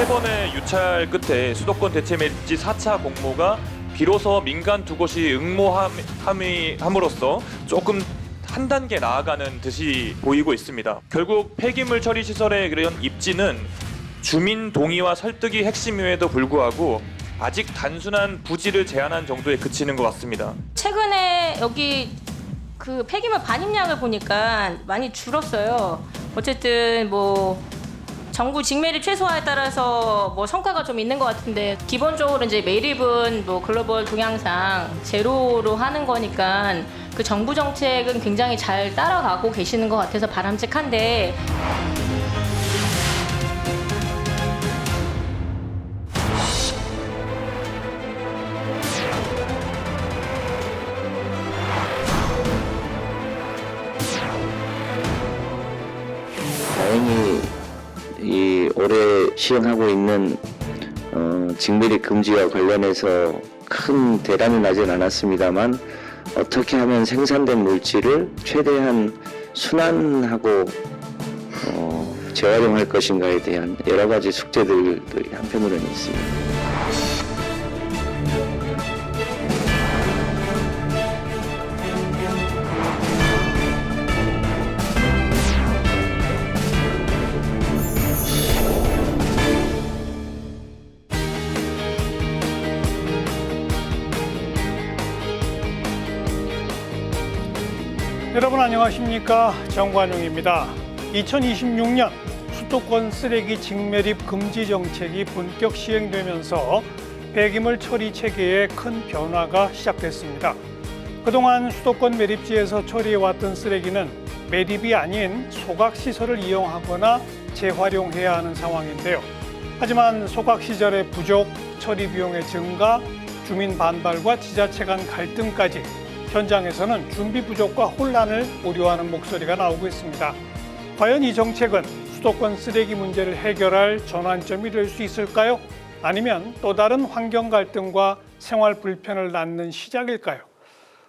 3번의 유찰 끝에 수도권 대체 매립지 4차 공모가 비로소 민간 두 곳이 응모함으로써 조금 한 단계 나아가는 듯이 보이고 있습니다. 결국 폐기물 처리 시설에 이런 입지는 주민 동의와 설득이 핵심임에도 불구하고 아직 단순한 부지를 제한한 정도에 그치는 것 같습니다. 최근에 여기 그 폐기물 반입량을 보니까 많이 줄었어요. 어쨌든 뭐 정부 직매립 최소화에 따라서 뭐 성과가 좀 있는 것 같은데, 기본적으로 이제 매립은 뭐 글로벌 동향상 제로로 하는 거니까 그 정부 정책은 굉장히 잘 따라가고 계시는 것 같아서 바람직한데, 다행히 이 올해 시행하고 있는 직매립 금지와 관련해서 큰 대란이 나진 않았습니다만, 어떻게 하면 생산된 물질을 최대한 순환하고 재활용할 것인가에 대한 여러 가지 숙제들도 한편으로는 있습니다. 여러분 안녕하십니까, 정관용입니다. 2026년 수도권 쓰레기 직매립 금지 정책이 본격 시행되면서 폐기물 처리 체계에 큰 변화가 시작됐습니다. 그동안 수도권 매립지에서 처리해왔던 쓰레기는 매립이 아닌 소각시설을 이용하거나 재활용해야 하는 상황인데요. 하지만 소각시설의 부족, 처리 비용의 증가, 주민 반발과 지자체 간 갈등까지 현장에서는 준비 부족과 혼란을 우려하는 목소리가 나오고 있습니다. 과연 이 정책은 수도권 쓰레기 문제를 해결할 전환점이 될 수 있을까요? 아니면 또 다른 환경 갈등과 생활 불편을 낳는 시작일까요?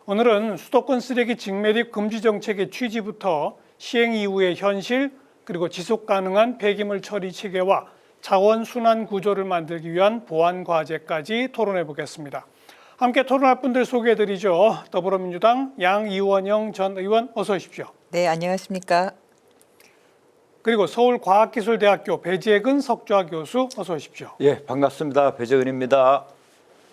오늘은 수도권 쓰레기 직매립 금지 정책의 취지부터 시행 이후의 현실, 그리고 지속 가능한 폐기물 처리 체계와 자원 순환 구조를 만들기 위한 보완 과제까지 토론해 보겠습니다. 함께 토론할 분들 소개해드리죠. 더불어민주당 양이원영 전 의원 어서 오십시오. 네, 안녕하십니까. 그리고 서울과학기술대학교 배재근 석좌 교수 어서 오십시오. 예, 반갑습니다. 배재근입니다.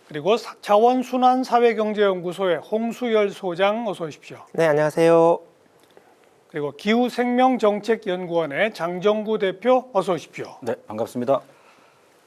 그리고 자원순환사회경제연구소의 홍수열 소장 어서 오십시오. 네, 안녕하세요. 그리고 기후생명정책연구원의 장정구 대표 어서 오십시오. 네, 반갑습니다.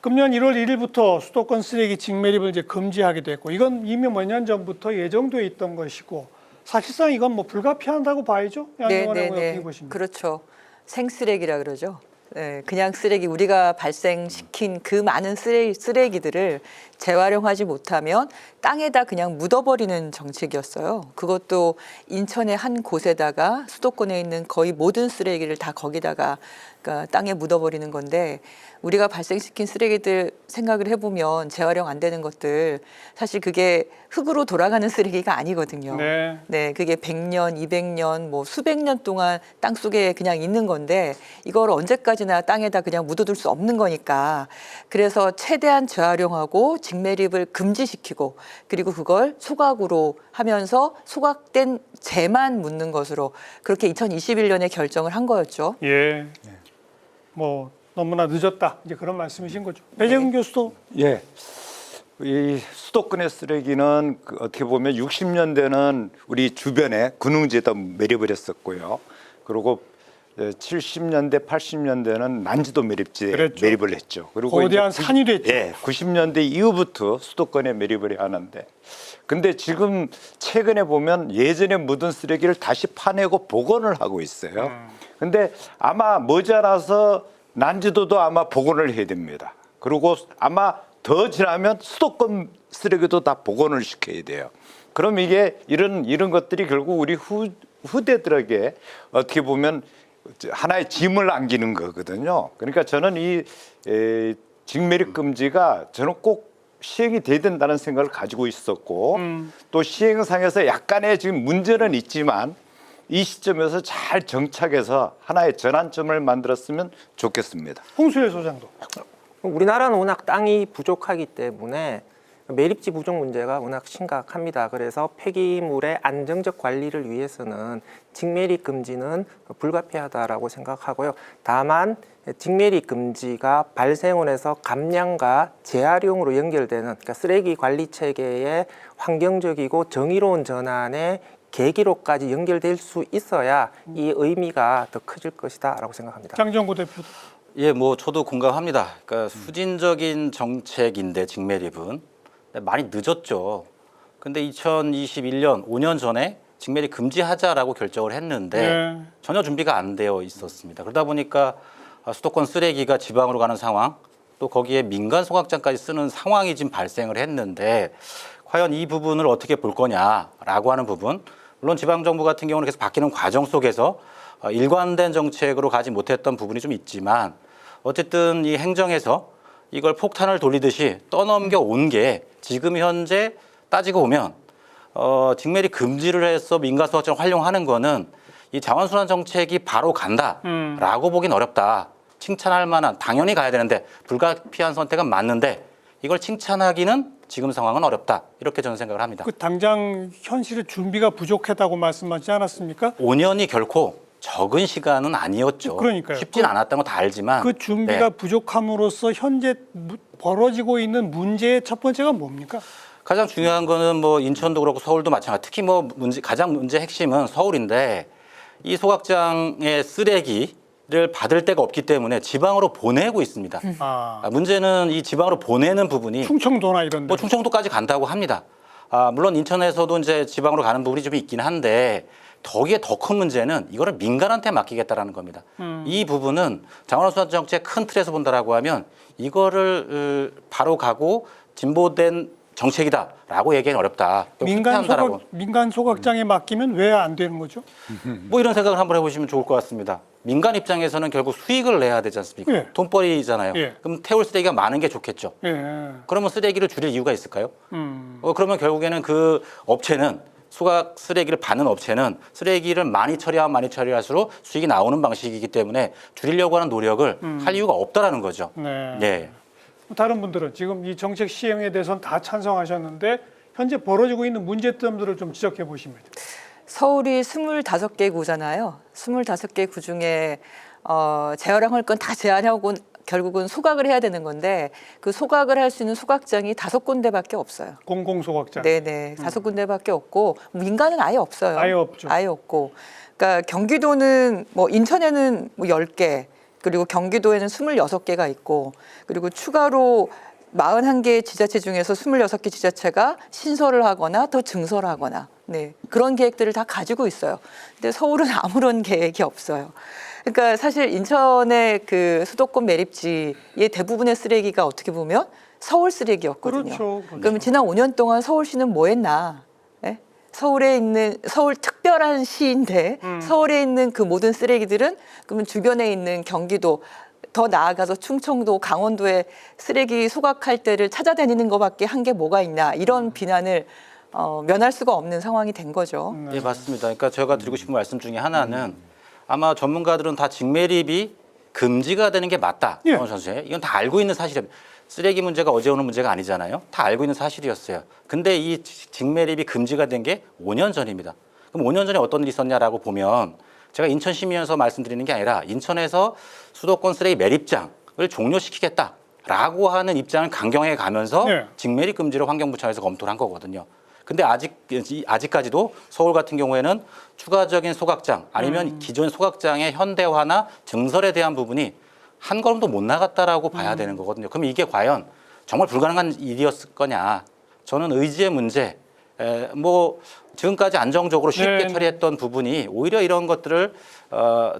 금년 1월 1일부터 수도권 쓰레기 직매립을 이제 금지하게 됐고, 이건 이미 몇 년 전부터 예정돼 있던 것이고, 사실상 이건 뭐 불가피하다고 봐야죠. 양의원하고 어떻게 보십니까? 그렇죠. 생쓰레기라 그러죠. 네, 그냥 쓰레기, 우리가 발생시킨 그 많은 쓰레기들을 재활용하지 못하면 땅에다 그냥 묻어버리는 정책이었어요. 그것도 인천의 한 곳에다가 수도권에 있는 거의 모든 쓰레기를 다 거기다가 그러니까 땅에 묻어버리는 건데, 우리가 발생시킨 쓰레기들 생각을 해보면 재활용 안 되는 것들, 사실 그게 흙으로 돌아가는 쓰레기가 아니거든요. 네, 그게 100년, 200년, 뭐 수백 년 동안 땅속에 그냥 있는 건데, 이걸 언제까지나 땅에다 그냥 묻어둘 수 없는 거니까, 그래서 최대한 재활용하고 직매립을 금지시키고, 그리고 그걸 소각으로 하면서 소각된 재만 묻는 것으로 그렇게 2021년에 결정을 한 거였죠. 예. 뭐 너무나 늦었다, 이제 그런 말씀이신 거죠. 배재근 교수도. 예, 이 수도권의 쓰레기는 어떻게 보면 60년대는 우리 주변에 군웅지에다 매립을 했었고요. 그리고 70년대, 80년대는 난지도 매립지에 그랬죠. 매립을 했죠. 그리고 거대한 산이 됐죠. 예, 90년대 이후부터 수도권에 매립을 해야 하는데, 근데 지금 최근에 보면 예전에 묻은 쓰레기를 다시 파내고 복원을 하고 있어요. 근데 아마 머지않아서 난지도도 아마 복원을 해야 됩니다. 그리고 아마 더 지나면 수도권 쓰레기도 다 복원을 시켜야 돼요. 그럼 이게 이런 것들이 결국 우리 후대들에게 어떻게 보면 하나의 짐을 안기는 거거든요. 그러니까 저는 이 직매립 금지가 저는 꼭 시행이 돼야 된다는 생각을 가지고 있었고, 또 시행상에서 약간의 지금 문제는 있지만 이 시점에서 잘 정착해서 하나의 전환점을 만들었으면 좋겠습니다. 홍수열 소장도. 우리나라는 워낙 땅이 부족하기 때문에 매립지 부족 문제가 워낙 심각합니다. 그래서 폐기물의 안정적 관리를 위해서는 직매립 금지는 불가피하다라고 생각하고요. 다만 직매립 금지가 발생원에서 감량과 재활용으로 연결되는, 그러니까 쓰레기 관리 체계의 환경적이고 정의로운 전환의 계기로까지 연결될 수 있어야 이 의미가 더 커질 것이다라고 생각합니다. 장정구 대표도. 예, 뭐 저도 공감합니다. 그러니까 수진적인 정책인데 직매립은 많이 늦었죠. 근데 2021년 5년 전에 직매립 금지하자라고 결정을 했는데 네. 전혀 준비가 안 되어 있었습니다. 그러다 보니까 수도권 쓰레기가 지방으로 가는 상황, 또 거기에 민간 소각장까지 쓰는 상황이 지금 발생을 했는데 과연 이 부분을 어떻게 볼 거냐라고 하는 부분, 물론 지방정부 같은 경우는 계속 바뀌는 과정 속에서 일관된 정책으로 가지 못했던 부분이 좀 있지만 어쨌든 이 행정에서 이걸 폭탄을 돌리듯이 떠넘겨 온 게 지금 현재 따지고 보면 직매립 금지를 해서 민간 소각장을 활용하는 거는 이 자원순환 정책이 바로 간다라고 보긴 어렵다. 칭찬할 만한, 당연히 가야 되는데 불가피한 선택은 맞는데 이걸 칭찬하기는 지금 상황은 어렵다. 이렇게 저는 생각을 합니다. 그 당장 현실의 준비가 부족했다고 말씀하지 않았습니까? 5년이 결코 적은 시간은 아니었죠. 그러니까요. 쉽진 않았다는 거 다 알지만 그 준비가 네. 부족함으로써 현재 벌어지고 있는 문제의 첫 번째가 뭡니까? 가장 중요한 거는 뭐 인천도 그렇고 서울도 마찬가지. 특히 뭐 가장 문제 핵심은 서울인데 이 소각장의 쓰레기를 받을 데가 없기 때문에 지방으로 보내고 있습니다. 문제는 이 지방으로 보내는 부분이 충청도나 이런 데. 뭐 충청도까지 간다고 합니다. 물론 인천에서도 이제 지방으로 가는 부분이 좀 있긴 한데 거기에 더 큰 문제는 이거를 민간한테 맡기겠다라는 겁니다. 이 부분은 자원순환 정책 큰 틀에서 본다라고 하면 이거를 바로 가고 진보된 정책이다라고 얘기하기는 어렵다. 민간 소각장에 맡기면 왜 안 되는 거죠? 뭐 이런 생각을 한번 해보시면 좋을 것 같습니다. 민간 입장에서는 결국 수익을 내야 되지 않습니까? 예. 돈벌이잖아요. 예. 그럼 태울 쓰레기가 많은 게 좋겠죠. 예. 그러면 쓰레기를 줄일 이유가 있을까요? 그러면 결국에는 그 업체는 소각 쓰레기를 받는 업체는 쓰레기를 많이 처리하면 많이 처리할수록 수익이 나오는 방식이기 때문에 줄이려고 하는 노력을 할 이유가 없다라는 거죠. 네. 예. 다른 분들은 지금 이 정책 시행에 대해서는 다 찬성하셨는데 현재 벌어지고 있는 문제점들을 좀 지적해 보시면 돼요. 서울이 25개 구잖아요. 25개 구 중에 재활용할 건 다 제한하고 결국은 소각을 해야 되는 건데 그 소각을 할 수 있는 소각장이 5군데밖에 없어요. 공공소각장. 네네, 5군데밖에 없고 민간은 아예 없어요. 아예 없죠. 아예 없고. 그러니까 경기도는 뭐 인천에는 뭐 10개, 그리고 경기도에는 26개가 있고, 그리고 추가로 41개 지자체 중에서 26개 지자체가 신설을 하거나 더 증설을 하거나, 네, 그런 계획들을 다 가지고 있어요. 근데 서울은 아무런 계획이 없어요. 그러니까 사실 인천의 그 수도권 매립지의 대부분의 쓰레기가 어떻게 보면 서울 쓰레기였거든요. 그렇죠. 그럼 지난 5년 동안 서울시는 뭐 했나? 예? 서울에 있는, 서울 특별한 시인데 서울에 있는 그 모든 쓰레기들은 그러면 주변에 있는 경기도, 더 나아가서 충청도, 강원도에 쓰레기 소각할 때를 찾아다니는 것밖에 한 게 뭐가 있나, 이런 비난을 면할 수가 없는 상황이 된 거죠. 예, 맞습니다. 그러니까 제가 드리고 싶은 말씀 중에 하나는 아마 전문가들은 다 직매립이 금지가 되는 게 맞다. 예. 선수에 이건 다 알고 있는 사실입니다. 쓰레기 문제가 어제 오는 문제가 아니잖아요. 다 알고 있는 사실이었어요. 근데 이 직매립이 금지가 된 게 5년 전입니다. 그럼 5년 전에 어떤 일이 있었냐라고 보면 제가 인천시민에서 말씀드리는 게 아니라 인천에서 수도권 쓰레기 매립장을 종료시키겠다라고 하는 입장을 강경하게 가면서 네. 직매립 금지를 환경부 차원에서 검토를 한 거거든요. 근데 아직까지도 서울 같은 경우에는 추가적인 소각장 아니면 기존 소각장의 현대화나 증설에 대한 부분이 한 걸음도 못 나갔다라고 봐야 되는 거거든요. 그럼 이게 과연 정말 불가능한 일이었을 거냐? 저는 의지의 문제, 뭐 지금까지 안정적으로 쉽게 네. 처리했던 부분이 오히려 이런 것들을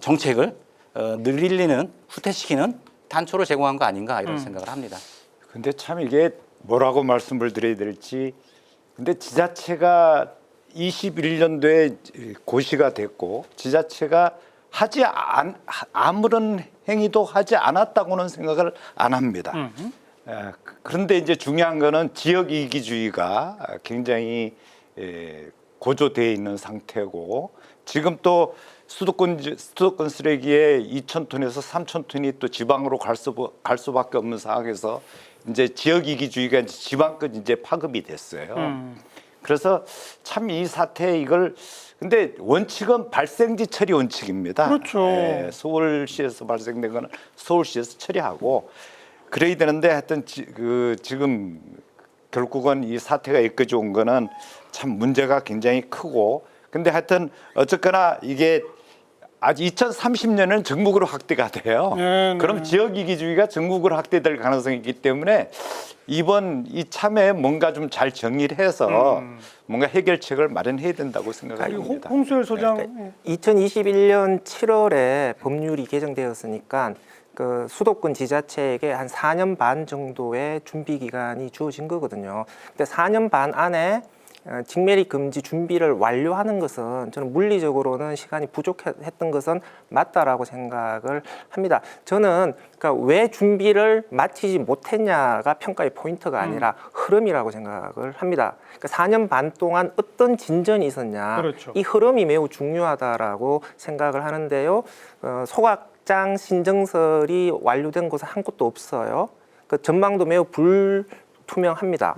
정책을 늘리는, 후퇴시키는 단초를 제공한 거 아닌가 이런 생각을 합니다. 근데 참 이게 뭐라고 말씀을 드려야 될지. 근데 지자체가 21년도에 고시가 됐고 지자체가 아무런 행위도 하지 않았다고는 생각을 안 합니다. 그런데 이제 중요한 거는 지역 이기주의가 굉장히 고조되어 있는 상태고 지금 또 수도권 쓰레기에 2,000톤에서 3,000톤이 또 지방으로 갈 수밖에 없는 상황에서 이제 지역 이기주의가 이제 지방끝 이제 파급이 됐어요. 그래서 참 이 사태 이걸 근데 원칙은 발생지 처리 원칙입니다. 그렇죠. 예, 서울시에서 발생된 거는 서울시에서 처리하고 그래야 되는데 하여튼 지금 결국은 이 사태가 엮어져 온 거는 참 문제가 굉장히 크고 근데 하여튼 어쨌거나 이게 아직 2030년은 전국으로 확대가 돼요. 네, 그럼 네. 지역 이기주의가 전국으로 확대될 가능성이 있기 때문에 이번 이참에 뭔가 좀 잘 정리를 해서 뭔가 해결책을 마련해야 된다고 생각합니다. 홍수열 소장. 2021년 7월에 법률이 개정되었으니까 그 수도권 지자체에게 한 4년 반 정도의 준비 기간이 주어진 거거든요. 근데 4년 반 안에 직매립 금지 준비를 완료하는 것은 저는 물리적으로는 시간이 부족했던 것은 맞다라고 생각을 합니다. 저는 그러니까 왜 준비를 마치지 못했냐가 평가의 포인트가 아니라 흐름이라고 생각을 합니다. 그러니까 4년 반 동안 어떤 진전이 있었냐, 그렇죠. 이 흐름이 매우 중요하다라고 생각을 하는데요. 소각장 신정설이 완료된 곳은 한 곳도 없어요. 그 전망도 매우 불투명합니다.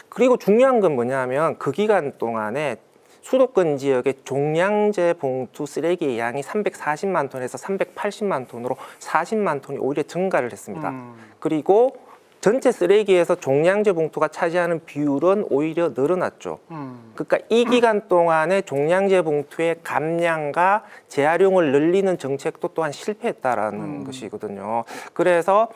그리고 중요한 건 뭐냐면 그 기간 동안에 수도권 지역의 종량제 봉투 쓰레기의 양이 340만 톤에서 380만 톤으로 40만 톤이 오히려 증가를 했습니다. 그리고 전체 쓰레기에서 종량제 봉투가 차지하는 비율은 오히려 늘어났죠. 그러니까 이 기간 동안에 종량제 봉투의 감량과 재활용을 늘리는 정책도 또한 실패했다라는 것이거든요. 그래서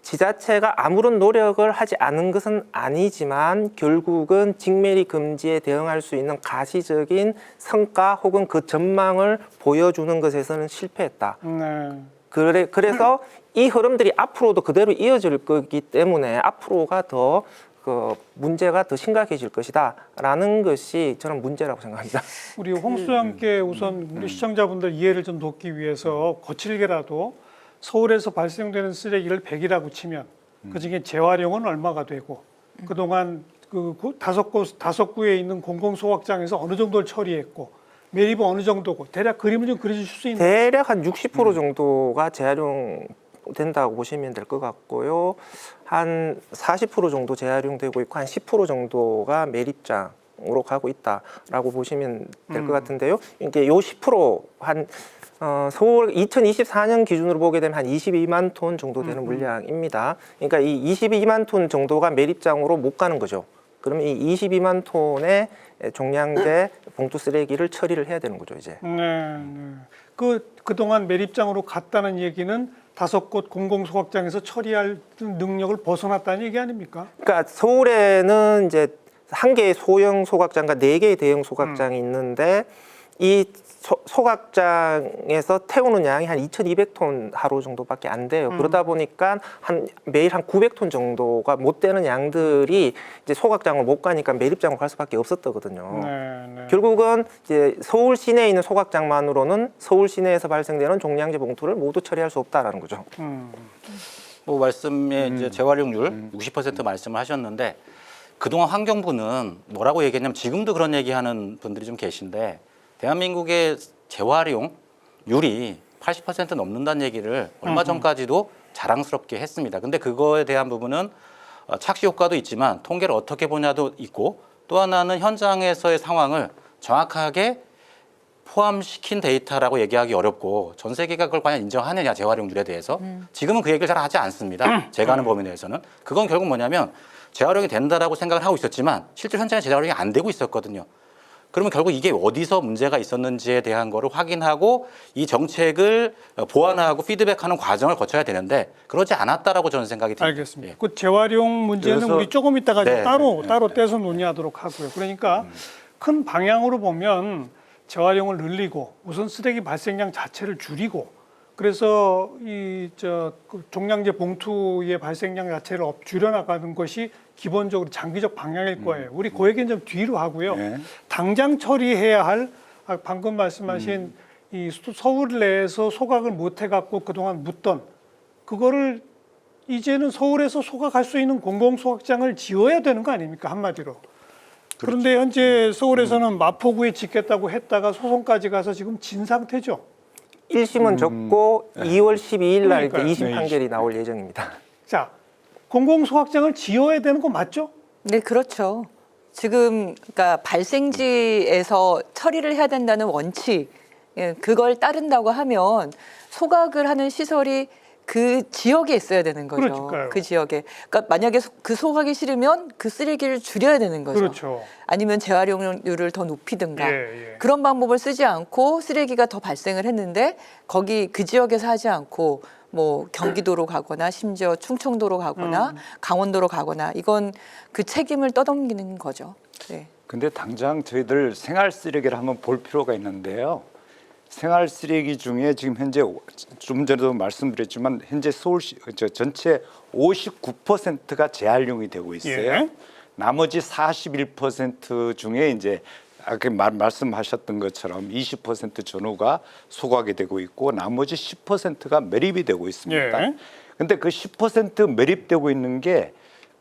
지자체가 아무런 노력을 하지 않은 것은 아니지만 결국은 직매립 금지에 대응할 수 있는 가시적인 성과 혹은 그 전망을 보여주는 것에서는 실패했다. 네. 그래서 이 흐름들이 앞으로도 그대로 이어질 거기 때문에 앞으로가 더 그 문제가 더 심각해질 것이다라는 것이 저는 문제라고 생각합니다. 우리 홍수장께 우선 우리 시청자분들 이해를 좀 돕기 위해서 거칠게라도 서울에서 발생되는 쓰레기를 100이라고 치면 그중에 재활용은 얼마가 되고 그동안 그 다섯 구에 있는 공공소각장에서 어느 정도를 처리했고 매립은 어느 정도고 대략 그림을 좀 그려주실 수 있나요? 대략 한 60% 정도가 재활용된다고 보시면 될 것 같고요. 한 40% 정도 재활용되고 있고 한 10% 정도가 매립장으로 가고 있다라고 보시면 될 것 같은데요. 이게 요 10%한 서울 2024년 기준으로 보게 되면 한 22만 톤 정도 되는 물량입니다. 그러니까 이 22만 톤 정도가 매립장으로 못 가는 거죠. 그러면 이 22만 톤의 종량제 봉투 쓰레기를 처리를 해야 되는 거죠, 이제. 네. 그동안 매립장으로 갔다는 얘기는 5곳 공공소각장에서 처리할 능력을 벗어났다는 얘기 아닙니까? 그러니까 서울에는 이제 1개의 소형 소각장과 4개의 대형 소각장이 있는데 이 소각장에서 태우는 양이 한 2,200톤 하루 정도밖에 안 돼요. 그러다 보니까 매일 한 900톤 정도가 못 되는 양들이 이제 소각장을 못 가니까 매립장으로 갈 수밖에 없었거든요. 네. 결국은 이제 서울 시내에 있는 소각장만으로는 서울 시내에서 발생되는 종량제 봉투를 모두 처리할 수 없다라는 거죠. 뭐 말씀에 이제 재활용률 60% 말씀을 하셨는데 그동안 환경부는 뭐라고 얘기했냐면 지금도 그런 얘기하는 분들이 좀 계신데 대한민국의 재활용률이 80% 넘는다는 얘기를 얼마 전까지도 자랑스럽게 했습니다. 근데 그거에 대한 부분은 착시 효과도 있지만 통계를 어떻게 보냐도 있고 또 하나는 현장에서의 상황을 정확하게 포함시킨 데이터라고 얘기하기 어렵고 전 세계가 그걸 과연 인정하느냐 재활용률에 대해서 지금은 그 얘기를 잘 하지 않습니다. 제가 아는 범위 내에서는. 그건 결국 뭐냐면 재활용이 된다라고 생각을 하고 있었지만 실제 현장에 재활용이 안 되고 있었거든요. 그러면 결국 이게 어디서 문제가 있었는지에 대한 거를 확인하고 이 정책을 보완하고 피드백하는 과정을 거쳐야 되는데 그러지 않았다라고 저는 생각이 듭니다. 알겠습니다. 그 재활용 문제는 그래서- 우리 조금 이따가 네, 따로 떼서 논의하도록 하고요. 그러니까 큰 방향으로 보면 재활용을 늘리고 우선 쓰레기 발생량 자체를 줄이고 그래서 그 종량제 봉투의 발생량 자체를 줄여나가는 것이 기본적으로 장기적 방향일 거예요. 우리 그 얘기는 좀 뒤로 하고요. 네. 당장 처리해야 할 방금 말씀하신 이 서울 내에서 소각을 못 해갖고 그동안 묻던 그거를 이제는 서울에서 소각할 수 있는 공공소각장을 지어야 되는 거 아닙니까? 한마디로. 그런데 현재 서울에서는 마포구에 짓겠다고 했다가 소송까지 가서 지금 진 상태죠. 1심은 졌고 2월 12일 날 그러니까요. 2심 네, 판결이 나올 예정입니다. 자, 공공소각장을 지어야 되는 거 맞죠? 네, 그렇죠. 지금 그러니까 발생지에서 처리를 해야 된다는 원칙, 예, 그걸 따른다고 하면 소각을 하는 시설이 그 지역에 있어야 되는 거죠. 그러니까요. 그 지역에. 그러니까 만약에 그 소각이 싫으면 그 쓰레기를 줄여야 되는 거죠. 그렇죠. 아니면 재활용률을 더 높이든가. 예, 예. 그런 방법을 쓰지 않고 쓰레기가 더 발생을 했는데 거기 그 지역에서 하지 않고 뭐 경기도로 가거나 심지어 충청도로 가거나 강원도로 가거나 이건 그 책임을 떠넘기는 거죠. 네. 근데 당장 저희들 생활 쓰레기를 한번 볼 필요가 있는데요. 생활 쓰레기 중에 지금 현재 좀 전에도 말씀드렸지만 현재 서울시 전체 59%가 재활용이 되고 있어요. 예. 나머지 41% 중에 이제 아까 말씀하셨던 것처럼 20% 전후가 소각이 되고 있고 나머지 10%가 매립이 되고 있습니다. 예. 근데 그 10% 매립되고 있는 게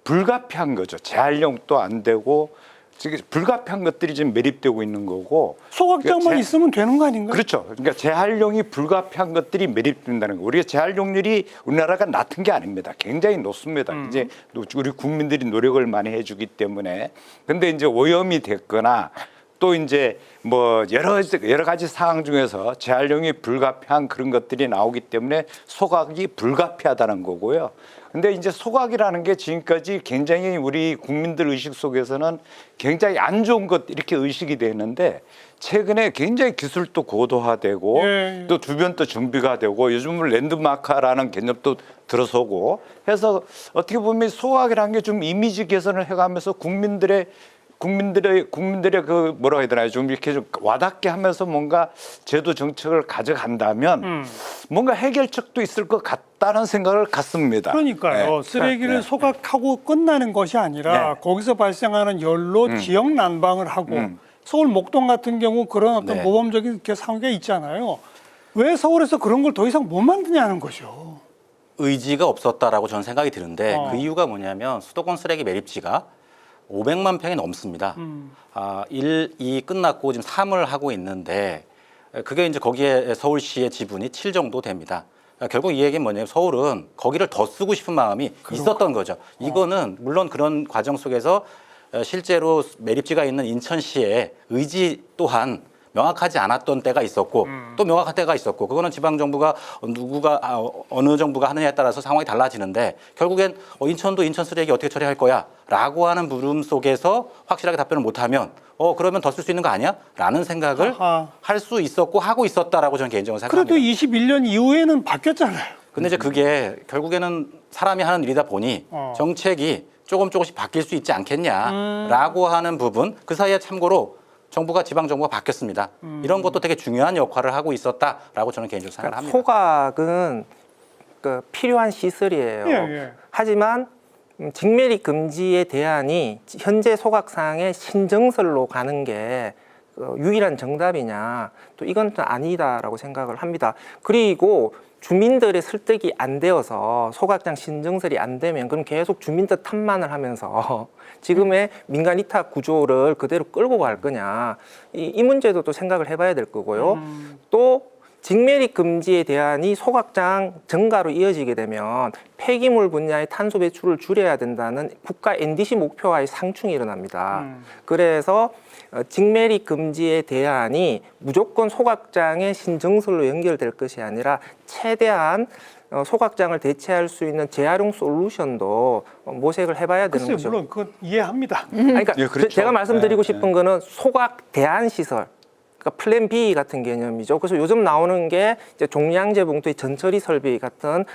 불가피한 거죠. 재활용도 안 되고 지금 불가피한 것들이 지금 매립되고 있는 거고 소각장만 그러니까 있으면 되는 거 아닌가요? 그렇죠. 그러니까 재활용이 불가피한 것들이 매립된다는 거. 우리가 재활용률이 우리나라가 낮은 게 아닙니다. 굉장히 높습니다. 이제 우리 국민들이 노력을 많이 해주기 때문에. 근데 이제 오염이 됐거나 또 이제 뭐 여러 가지 상황 중에서 재활용이 불가피한 그런 것들이 나오기 때문에 소각이 불가피하다는 거고요. 근데 이제 소각이라는 게 지금까지 굉장히 우리 국민들 의식 속에서는 굉장히 안 좋은 것 이렇게 의식이 되는데 최근에 굉장히 기술도 고도화되고 예. 또 주변도 정비가 되고 요즘은 랜드마크라는 개념도 들어서고 해서 어떻게 보면 소각이라는 게 좀 이미지 개선을 해가면서 국민들의 그 뭐라고 해야 되나요? 좀 이렇게 좀 와닿게 하면서 뭔가 제도 정책을 가져간다면 뭔가 해결책도 있을 것 같다는 생각을 갖습니다. 그러니까요. 네. 쓰레기를 네. 소각하고 끝나는 것이 아니라 네. 거기서 발생하는 열로 지역 난방을 하고 서울 목동 같은 경우 그런 어떤 네. 모범적인 이렇게 상황이 있잖아요. 왜 서울에서 그런 걸 더 이상 못 만드냐는 거죠. 의지가 없었다라고 저는 생각이 드는데 어. 그 이유가 뭐냐면 수도권 쓰레기 매립지가 500만 평이 넘습니다. 1, 2 끝났고 지금 3을 하고 있는데 그게 이제 거기에 서울시의 지분이 7 정도 됩니다. 결국 이 얘기는 뭐냐면 서울은 거기를 더 쓰고 싶은 마음이 있었던 거죠. 이거는 물론 그런 과정 속에서 실제로 매립지가 있는 인천시의 의지 또한 명확하지 않았던 때가 있었고 또 명확한 때가 있었고 그거는 지방 정부가 어느 정부가 하느냐에 따라서 상황이 달라지는데 결국엔 인천도 인천 쓰레기 어떻게 처리할 거야라고 하는 물음 속에서 확실하게 답변을 못하면 그러면 더 쓸 수 있는 거 아니야? 라는 생각을 아하. 할 수 있었고 하고 있었다라고 저는 개인적으로 생각합니다. 그래도 21년 이후에는 바뀌었잖아요. 근데 이제 그게 결국에는 사람이 하는 일이다 보니 정책이 조금씩 바뀔 수 있지 않겠냐라고 하는 부분 그 사이에 참고로 정부가 지방 정부가 바뀌었습니다. 이런 것도 되게 중요한 역할을 하고 있었다라고 저는 개인적으로 생각을 합니다. 소각은 그 필요한 시설이에요. 예, 예. 하지만 직매립 금지의 대안이 현재 소각상의 신정설로 가는 게 유일한 정답이냐? 또 이건 또 아니다라고 생각을 합니다. 그리고 주민들의 설득이 안 되어서 소각장 신정설이 안 되면 그럼 계속 주민들 탓만을 하면서 지금의 민간 위탁 구조를 그대로 끌고 갈 거냐 이 문제도 또 생각을 해봐야 될 거고요. 또 직매립 금지의 대안이 소각장 증가로 이어지게 되면 폐기물 분야의 탄소 배출을 줄여야 된다는 국가 NDC 목표와의 상충이 일어납니다. 그래서 직매립 금지의 대안이 무조건 소각장의 신정설로 연결될 것이 아니라 최대한 소각장을 대체할 수 있는 재활용 솔루션도 모색을 해봐야 되는 글쎄요, 거죠. 물론 그건 이해합니다. 그러니까 예, 그렇죠. 제가 말씀드리고 네, 싶은 거는 소각 대안 시설. 그러니까 플랜 B 같은 개념이죠. 그래서 요즘 나오는 게 이제 종량제 봉투의 전처리 설비 같은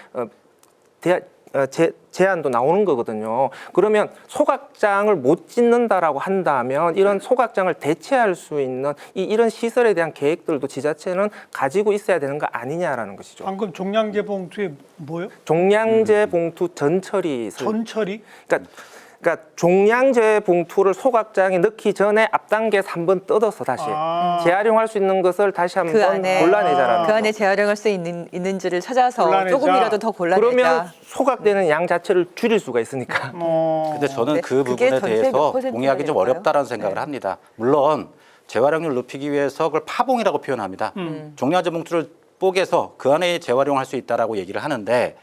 제안도 나오는 거거든요. 그러면 소각장을 못 짓는다라고 한다면 이런 소각장을 대체할 수 있는 이런 시설에 대한 계획들도 지자체는 가지고 있어야 되는 거 아니냐라는 것이죠. 방금 종량제 봉투에 뭐요? 종량제 봉투 전처리 설비. 전처리? 그러니까 그러니까 종량제 봉투를 소각장에 넣기 전에 앞단계에서 한번 뜯어서 다시 재활용할 수 있는 것을 다시 한번 그 안에 골라내자라는 그 안에 거죠. 재활용할 수 있는지를 찾아서 골라내자. 조금이라도 더 골라내자. 그러면 소각되는 양 자체를 줄일 수가 있으니까. 근데 저는 네, 그 그게 부분에 전체 몇 대해서 퍼센트나 동의하기 좀 될까요? 어렵다는 생각을 네. 합니다. 물론 재활용률 높이기 위해서 그걸 파봉이라고 표현합니다. 종량제 봉투를 뽀개서 그 안에 재활용할 수 있다라고 얘기를 하는데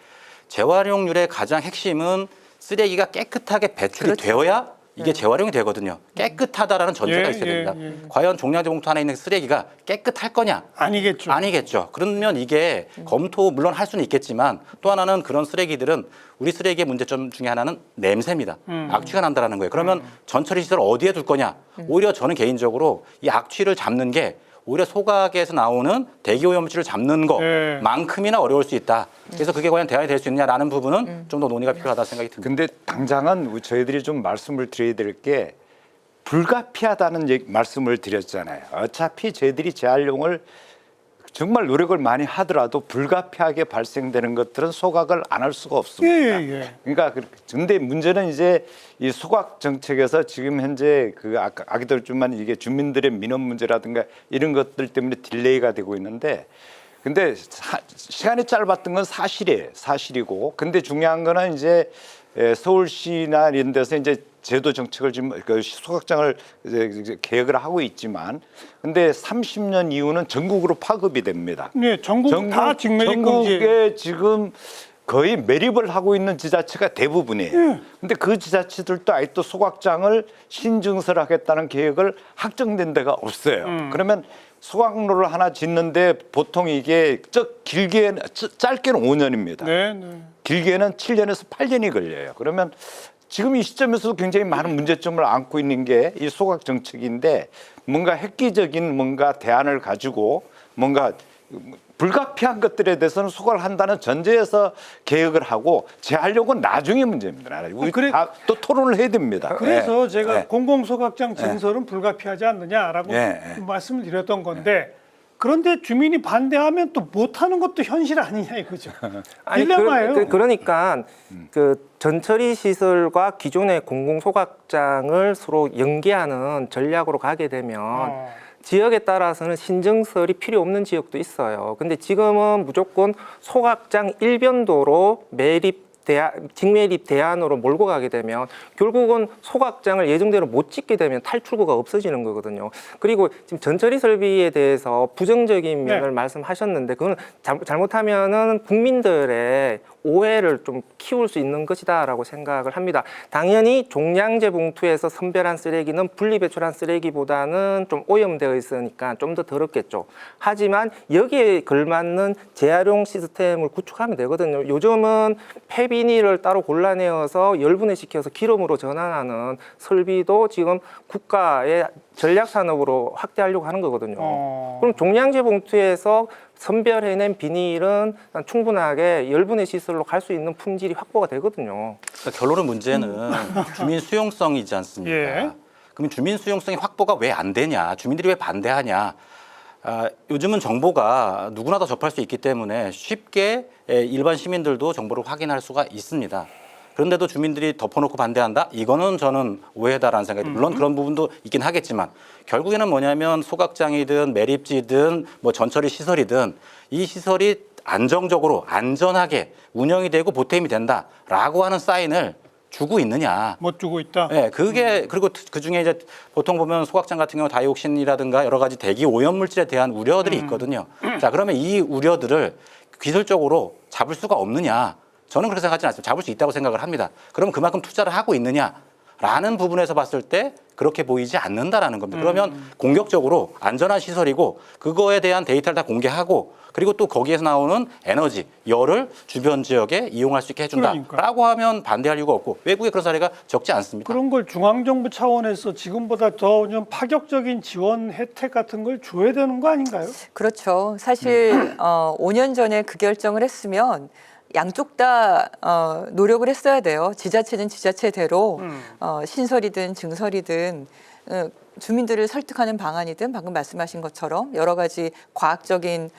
재활용률의 가장 핵심은 쓰레기가 깨끗하게 배출이 그렇죠. 되어야 이게 재활용이 되거든요. 깨끗하다라는 전제가 예, 있어야 됩니다. 예, 예. 과연 종량제 봉투 안에 있는 쓰레기가 깨끗할 거냐? 아니겠죠. 아니겠죠. 그러면 이게 검토 물론 할 수는 있겠지만 또 하나는 그런 쓰레기들은 우리 쓰레기의 문제점 중에 하나는 냄새입니다. 악취가 난다는 거예요. 그러면 전처리 시설 어디에 둘 거냐? 오히려 저는 개인적으로 이 악취를 잡는 게 오히려 소각에서 나오는 대기오염물질을 잡는 네. 것만큼이나 어려울 수 있다. 그래서 그게 과연 대안이 될 수 있느냐라는 부분은 좀 더 논의가 필요하다 생각이 듭니다. 근데 당장은 저희들이 좀 말씀을 드려야 될 게 불가피하다는 말씀을 드렸잖아요. 어차피 저희들이 재활용을 정말 노력을 많이 하더라도 불가피하게 발생되는 것들은 소각을 안 할 수가 없습니다. 예. 그러니까 근데 문제는 이제 이 소각 정책에서 지금 현재 그 아기들 좀만 이게 주민들의 민원 문제라든가 이런 것들 때문에 딜레이가 되고 있는데 근데 시간이 짧았던 건 사실이고 근데 중요한 거는 이제 서울시나 이런 데서 이제 제도 정책을 지금 그 소각장을 이제 계획을 하고 있지만 근데 30년 이후는 전국으로 파급이 됩니다. 네, 전국 다 직매립 금지. 전국에 지금 거의 매립을 하고 있는 지자체가 대부분이에요. 근데 그 지자체들도 아직도 소각장을 신증설하겠다는 계획을 확정된 데가 없어요. 그러면 소각로를 하나 짓는데 보통 이게 짧게는 5년입니다. 네. 길게는 7년에서 8년이 걸려요. 그러면 지금 이 시점에서도 굉장히 많은 문제점을 안고 있는 게 이 소각 정책인데 뭔가 획기적인 뭔가 대안을 가지고 뭔가 불가피한 것들에 대해서는 소각을 한다는 전제에서 계획을 하고 재활용은 나중에 문제입니다. 우리 그래- 또 토론을 해야 됩니다. 그래서 네. 제가 네. 공공소각장 증설은 불가피하지 않느냐라고 네. 말씀을 드렸던 건데 그런데 주민이 반대하면 또 못하는 것도 현실 아니냐 이거죠. 딜레마예요. 그러니까 그 전처리 시설과 기존의 공공 소각장을 서로 연계하는 전략으로 가게 되면 지역에 따라서는 신증설이 필요 없는 지역도 있어요. 근데 지금은 무조건 소각장 일변도로 직매립 대안으로 몰고 가게 되면 결국은 소각장을 예정대로 못 짓게 되면 탈출구가 없어지는 거거든요. 그리고 지금 전처리 설비에 대해서 부정적인 면을 말씀하셨는데 그건 잘못하면은 국민들의 오해를 좀 키울 수 있는 것이다라고 생각을 합니다. 당연히 종량제 봉투에서 선별한 쓰레기는 분리배출한 쓰레기보다는 좀 오염되어 있으니까 좀 더 더럽겠죠. 하지만 여기에 걸맞는 재활용 시스템을 구축하면 되거든요. 요즘은 폐비닐을 따로 골라내어서 열분해시켜서 기름으로 전환하는 설비도 지금 국가의 전략 산업으로 확대하려고 하는 거거든요. 그럼 종량제 봉투에서 선별해낸 비닐은 충분하게 열분해 시설로 갈 수 있는 품질이 확보가 되거든요. 그러니까 결론은 문제는 주민 수용성이지 않습니까? 예. 그럼 주민 수용성이 확보가 왜 안 되냐? 주민들이 왜 반대하냐? 요즘은 정보가 누구나 다 접할 수 있기 때문에 쉽게 일반 시민들도 정보를 확인할 수가 있습니다. 그런데도 주민들이 덮어놓고 반대한다? 이거는 저는 오해다라는 생각이 물론 그런 부분도 있긴 하겠지만 결국에는 뭐냐면 소각장이든 매립지든 뭐 전처리 시설이든 이 시설이 안정적으로 안전하게 운영이 되고 보탬이 된다라고 하는 사인을 주고 있느냐. 못 주고 있다. 네, 그게 그리고 그 중에 이제 보통 보면 소각장 같은 경우 다이옥신이라든가 여러 가지 대기 오염 물질에 대한 우려들이 있거든요. 자, 그러면 이 우려들을 기술적으로 잡을 수가 없느냐? 저는 그렇게 생각하지 않습니다. 잡을 수 있다고 생각을 합니다. 그럼 그만큼 투자를 하고 있느냐라는 부분에서 봤을 때 그렇게 보이지 않는다라는 겁니다. 그러면 공격적으로 안전한 시설이고 그거에 대한 데이터를 다 공개하고 그리고 또 거기에서 나오는 에너지, 열을 주변 지역에 이용할 수 있게 해준다라고 하면 반대할 이유가 없고 외국에 그런 사례가 적지 않습니다. 그런 걸 중앙정부 차원에서 지금보다 더 좀 파격적인 지원 혜택 같은 걸 줘야 되는 거 아닌가요? 그렇죠. 사실 5년 전에 그 결정을 했으면 양쪽 다 노력을 했어야 돼요. 지자체는 지자체대로 신설이든 증설이든 주민들을 설득하는 방안이든 방금 말씀하신 것처럼 여러 가지 과학적인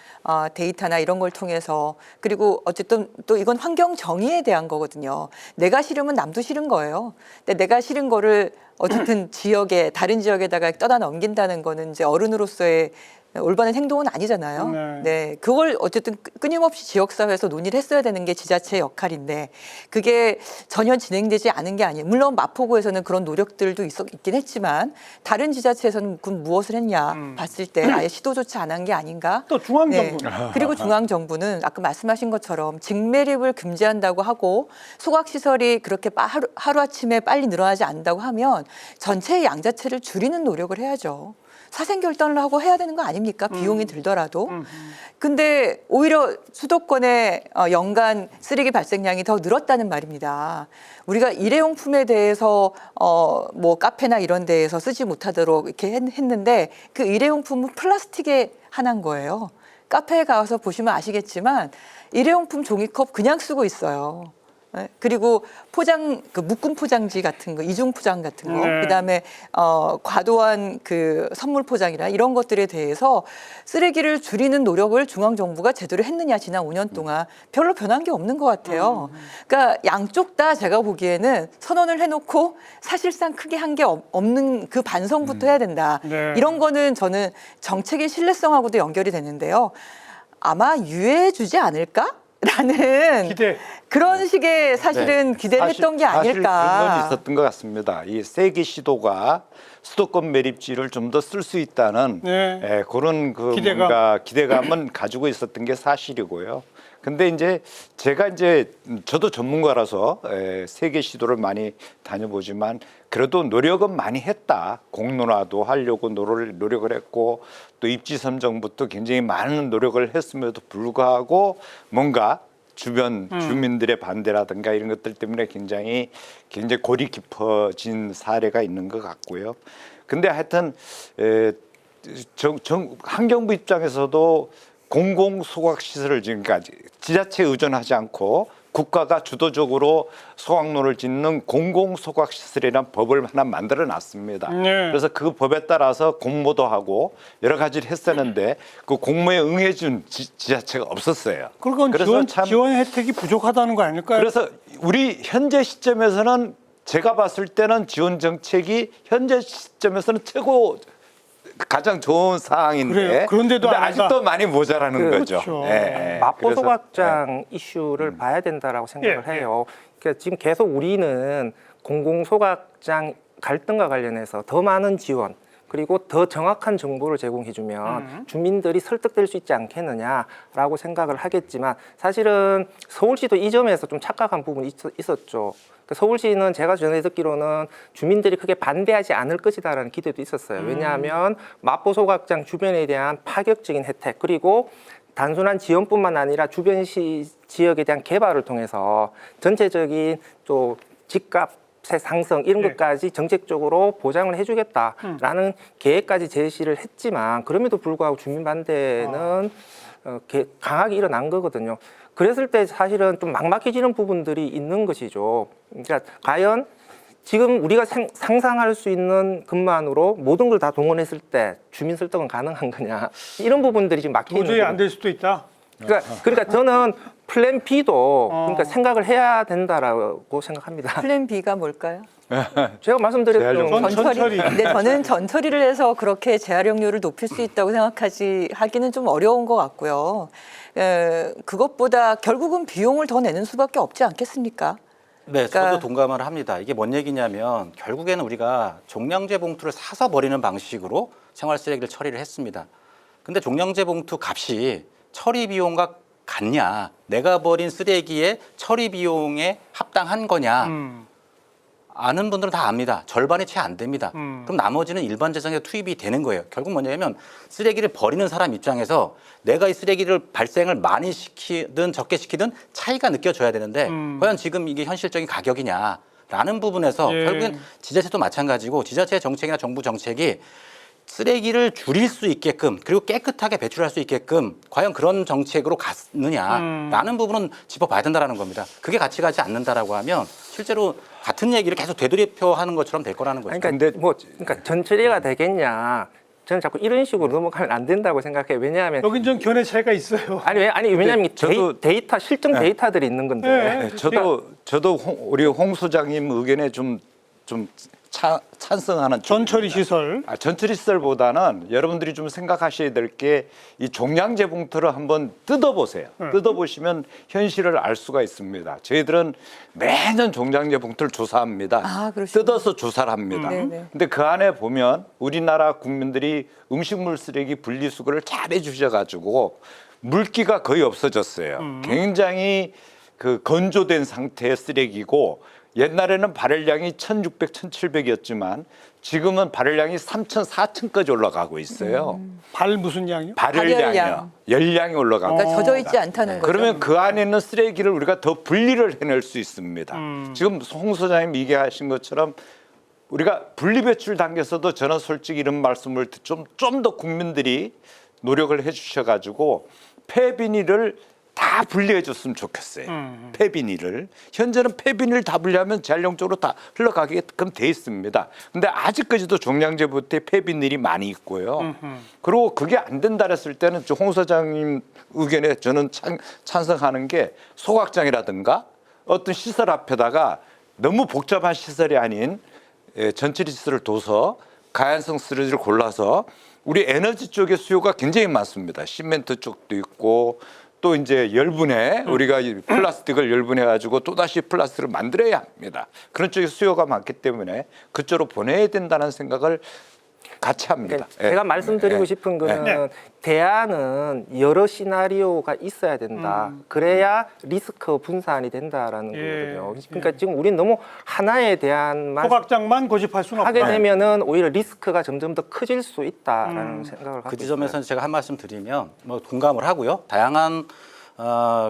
데이터나 이런 걸 통해서 그리고 어쨌든 또 이건 환경 정의에 대한 거거든요. 내가 싫으면 남도 싫은 거예요. 근데 내가 싫은 거를 어쨌든 지역에 다른 지역에다가 떠다 넘긴다는 거는 이제 어른으로서의 올바른 행동은 아니잖아요. 네. 네, 그걸 어쨌든 끊임없이 지역사회에서 논의를 했어야 되는 게 지자체의 역할인데 그게 전혀 진행되지 않은 게 아니에요. 물론 마포구에서는 그런 노력들도 있긴 했지만 다른 지자체에서는 그럼 무엇을 했냐 봤을 때 아예 시도조차 안 한 게 아닌가. 또 중앙정부는 그리고 중앙정부는 아까 말씀하신 것처럼 직매립을 금지한다고 하고 소각시설이 그렇게 하루아침에 빨리 늘어나지 않는다고 하면 전체의 양자체를 줄이는 노력을 해야죠. 사생결단을 하고 해야 되는 거 아닙니까? 비용이 들더라도. 근데 오히려 수도권의 연간 쓰레기 발생량이 더 늘었다는 말입니다. 우리가 일회용품에 대해서 뭐 카페나 이런 데에서 쓰지 못하도록 이렇게 했는데 그 일회용품은 플라스틱에 한한 거예요. 카페에 가서 보시면 아시겠지만 일회용품 종이컵 그냥 쓰고 있어요. 네? 그리고 포장 그 묶음 포장지 같은 거, 이중 포장 같은 거, 네. 그다음에 과도한 그 선물 포장이나 이런 것들에 대해서 쓰레기를 줄이는 노력을 중앙 정부가 제대로 했느냐 지난 5년 동안 별로 변한 게 없는 것 같아요. 그러니까 양쪽 다 제가 보기에는 선언을 해놓고 사실상 크게 한 게 없는 그 반성부터 해야 된다. 네. 이런 거는 저는 정책의 신뢰성하고도 연결이 되는데요. 아마 유예해주지 않을까? 라는 기대. 그런 식의 사실은 기대를 했던 게 사실 그런 건 아닐까. 있었던 것 같습니다. 이 세계 시도가 수도권 매립지를 좀 더 쓸 수 있다는 네. 그런 그 기대감. 뭔가 기대감은 가지고 있었던 게 사실이고요. 근데 이제 제가 이제 저도 전문가라서 세계 시도를 많이 다녀보지만 그래도 노력은 많이 했다. 공론화도 하려고 노력을 했고 또 입지 선정부터 굉장히 많은 노력을 했음에도 불구하고 뭔가 주변 주민들의 반대라든가 이런 것들 때문에 굉장히 골이 깊어진 사례가 있는 것 같고요. 근데 하여튼 환경부 입장에서도 공공소각시설을 지금까지 지자체에 의존하지 않고 국가가 주도적으로 소각로를 짓는 공공소각시설이라는 법을 하나 만들어 놨습니다. 네. 그래서 그 법에 따라서 공모도 하고 여러 가지를 했었는데 그 공모에 응해준 지자체가 없었어요. 그건 그래서 지원 혜택이 부족하다는 거 아닐까요? 그래서 우리 현재 시점에서는 제가 봤을 때는 지원 정책이 현재 시점에서는 가장 좋은 상황인데 그래요. 그런데도 근데 안 한다. 아직도 많이 모자라는 거죠. 그렇죠. 마포 그래서, 소각장 이슈를 봐야 된다라고 생각을 예, 예. 해요. 그러니까 지금 계속 우리는 공공 소각장 갈등과 관련해서 더 많은 지원 그리고 더 정확한 정보를 제공해주면 주민들이 설득될 수 있지 않겠느냐라고 생각을 하겠지만 사실은 서울시도 이 점에서 좀 착각한 부분이 있었죠. 서울시는 제가 전에 듣기로는 주민들이 크게 반대하지 않을 것이다라는 기대도 있었어요. 왜냐하면 마포 소각장 주변에 대한 파격적인 혜택 그리고 단순한 지원뿐만 아니라 주변 지역에 대한 개발을 통해서 전체적인 또 집값의 상승 이런 것까지 정책적으로 보장을 해주겠다라는 계획까지 제시를 했지만 그럼에도 불구하고 주민 반대는 강하게 일어난 거거든요. 그랬을 때 사실은 좀 막막해지는 부분들이 있는 것이죠. 그러니까 과연 지금 우리가 상상할 수 있는 것만으로 모든 걸 다 동원했을 때 주민 설득은 가능한 거냐 이런 부분들이 지금 막히는 도저히 안 될 수도 있다. 그러니까 저는 플랜 B도 그러니까 생각을 해야 된다라고 생각합니다. 플랜 B가 뭘까요? 제가 말씀드렸던 전처리. 근데 저는 전처리를 해서 그렇게 재활용률을 높일 수 있다고 하기는 좀 어려운 것 같고요. 그것보다 결국은 비용을 더 내는 수밖에 없지 않겠습니까? 네, 그러니까 저도 동감을 합니다. 이게 뭔 얘기냐면 결국에는 우리가 종량제 봉투를 사서 버리는 방식으로 생활 쓰레기를 처리를 했습니다. 근데 종량제 봉투 값이 처리 비용과 같냐? 내가 버린 쓰레기의 처리 비용에 합당한 거냐? 아는 분들은 다 압니다. 절반이 채 안 됩니다. 그럼 나머지는 일반 재정에 투입이 되는 거예요. 결국 뭐냐면 쓰레기를 버리는 사람 입장에서 내가 이 쓰레기를 발생을 많이 시키든 적게 시키든 차이가 느껴져야 되는데 과연 지금 이게 현실적인 가격이냐라는 부분에서 예. 결국엔 지자체도 마찬가지고 지자체 정책이나 정부 정책이 쓰레기를 줄일 수 있게끔 그리고 깨끗하게 배출할 수 있게끔 과연 그런 정책으로 갔느냐라는 부분은 짚어봐야 된다는 겁니다. 그게 같이 가지 않는다라고 하면 실제로 같은 얘기를 계속 되돌이표하는 것처럼 될 거라는 거죠. 그러니까 전처리가 되겠냐? 저는 자꾸 이런 식으로 넘어가면 안 된다고 생각해요. 왜냐하면 여긴 좀 견해 차이가 있어요. 아니 왜냐하면 저도- 데이터 실증 데이터들이 있는 건데. 네. 저도 우리 홍 소장님 의견에 좀 찬성하는 전처리 쪽입니다. 시설. 전처리 시설보다는 여러분들이 좀 생각하셔야 될 게 이 종량제 봉투를 한번 뜯어보세요. 뜯어보시면 현실을 알 수가 있습니다. 저희들은 매년 종량제 봉투를 조사합니다. 아, 그러시구나. 뜯어서 조사를 합니다. 네네. 근데 그 안에 보면 우리나라 국민들이 음식물 쓰레기 분리수거를 잘 해주셔가지고 물기가 거의 없어졌어요. 굉장히 그 건조된 상태의 쓰레기고 옛날에는 발열량이 1,600, 1,700이었지만 지금은 발열량이 3,000, 4,000까지 올라가고 있어요. 발 무슨 양이요? 발열량이요. 발열량. 열량이 올라가고 그러니까 젖어 있습니다. 있지 않다는 거죠. 그러면 그 안에 있는 쓰레기를 우리가 더 분리를 해낼 수 있습니다. 지금 홍 소장님 얘기하신 것처럼 우리가 분리 배출 단계에서도 저는 솔직히 이런 말씀을 좀 더 국민들이 노력을 해주셔가지고 폐비닐을 다 분리해 줬으면 좋겠어요. 폐비닐을. 현재는 폐비닐 다 분리하면 재활용적으로 다 흘러가게끔 돼 있습니다. 근데 아직까지도 종량제부터의 폐비닐이 많이 있고요. 그리고 그게 안 된다 했을 때는 홍 소장님 의견에 저는 찬성하는 게 소각장이라든가 어떤 시설 앞에다가 너무 복잡한 시설이 아닌 전처리 시설을 둬서 가연성 쓰레기를 골라서 우리 에너지 쪽의 수요가 굉장히 많습니다. 시멘트 쪽도 있고 또 이제 열분해 우리가 이 플라스틱을 열분해 가지고 또 다시 플라스틱을 만들어야 합니다. 그런 쪽에 수요가 많기 때문에 그쪽으로 보내야 된다는 생각을 같이 합니다. 그러니까 제가 말씀드리고 싶은 거는 대안은 여러 시나리오가 있어야 된다. 그래야 리스크 분산이 된다라는 거거든요. 그러니까 지금 우리는 너무 하나의 대안만 소각장만 고집할 수는 하게 없다. 되면은 오히려 리스크가 점점 더 커질 수 있다라는 생각을 갖고 그 있어요. 지점에서 제가 한 말씀 드리면 뭐 공감을 하고요. 다양한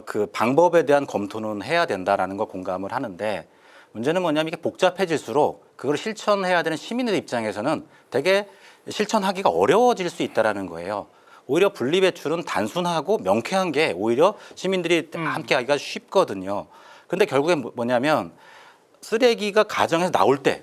그 방법에 대한 검토는 해야 된다라는 거 공감을 하는데 문제는 뭐냐면 이게 복잡해질수록 그걸 실천해야 되는 시민들 입장에서는 되게 실천하기가 어려워질 수 있다라는 거예요. 오히려 분리배출은 단순하고 명쾌한 게 오히려 시민들이 함께 하기가 쉽거든요. 근데 결국엔 뭐냐면 쓰레기가 가정에서 나올 때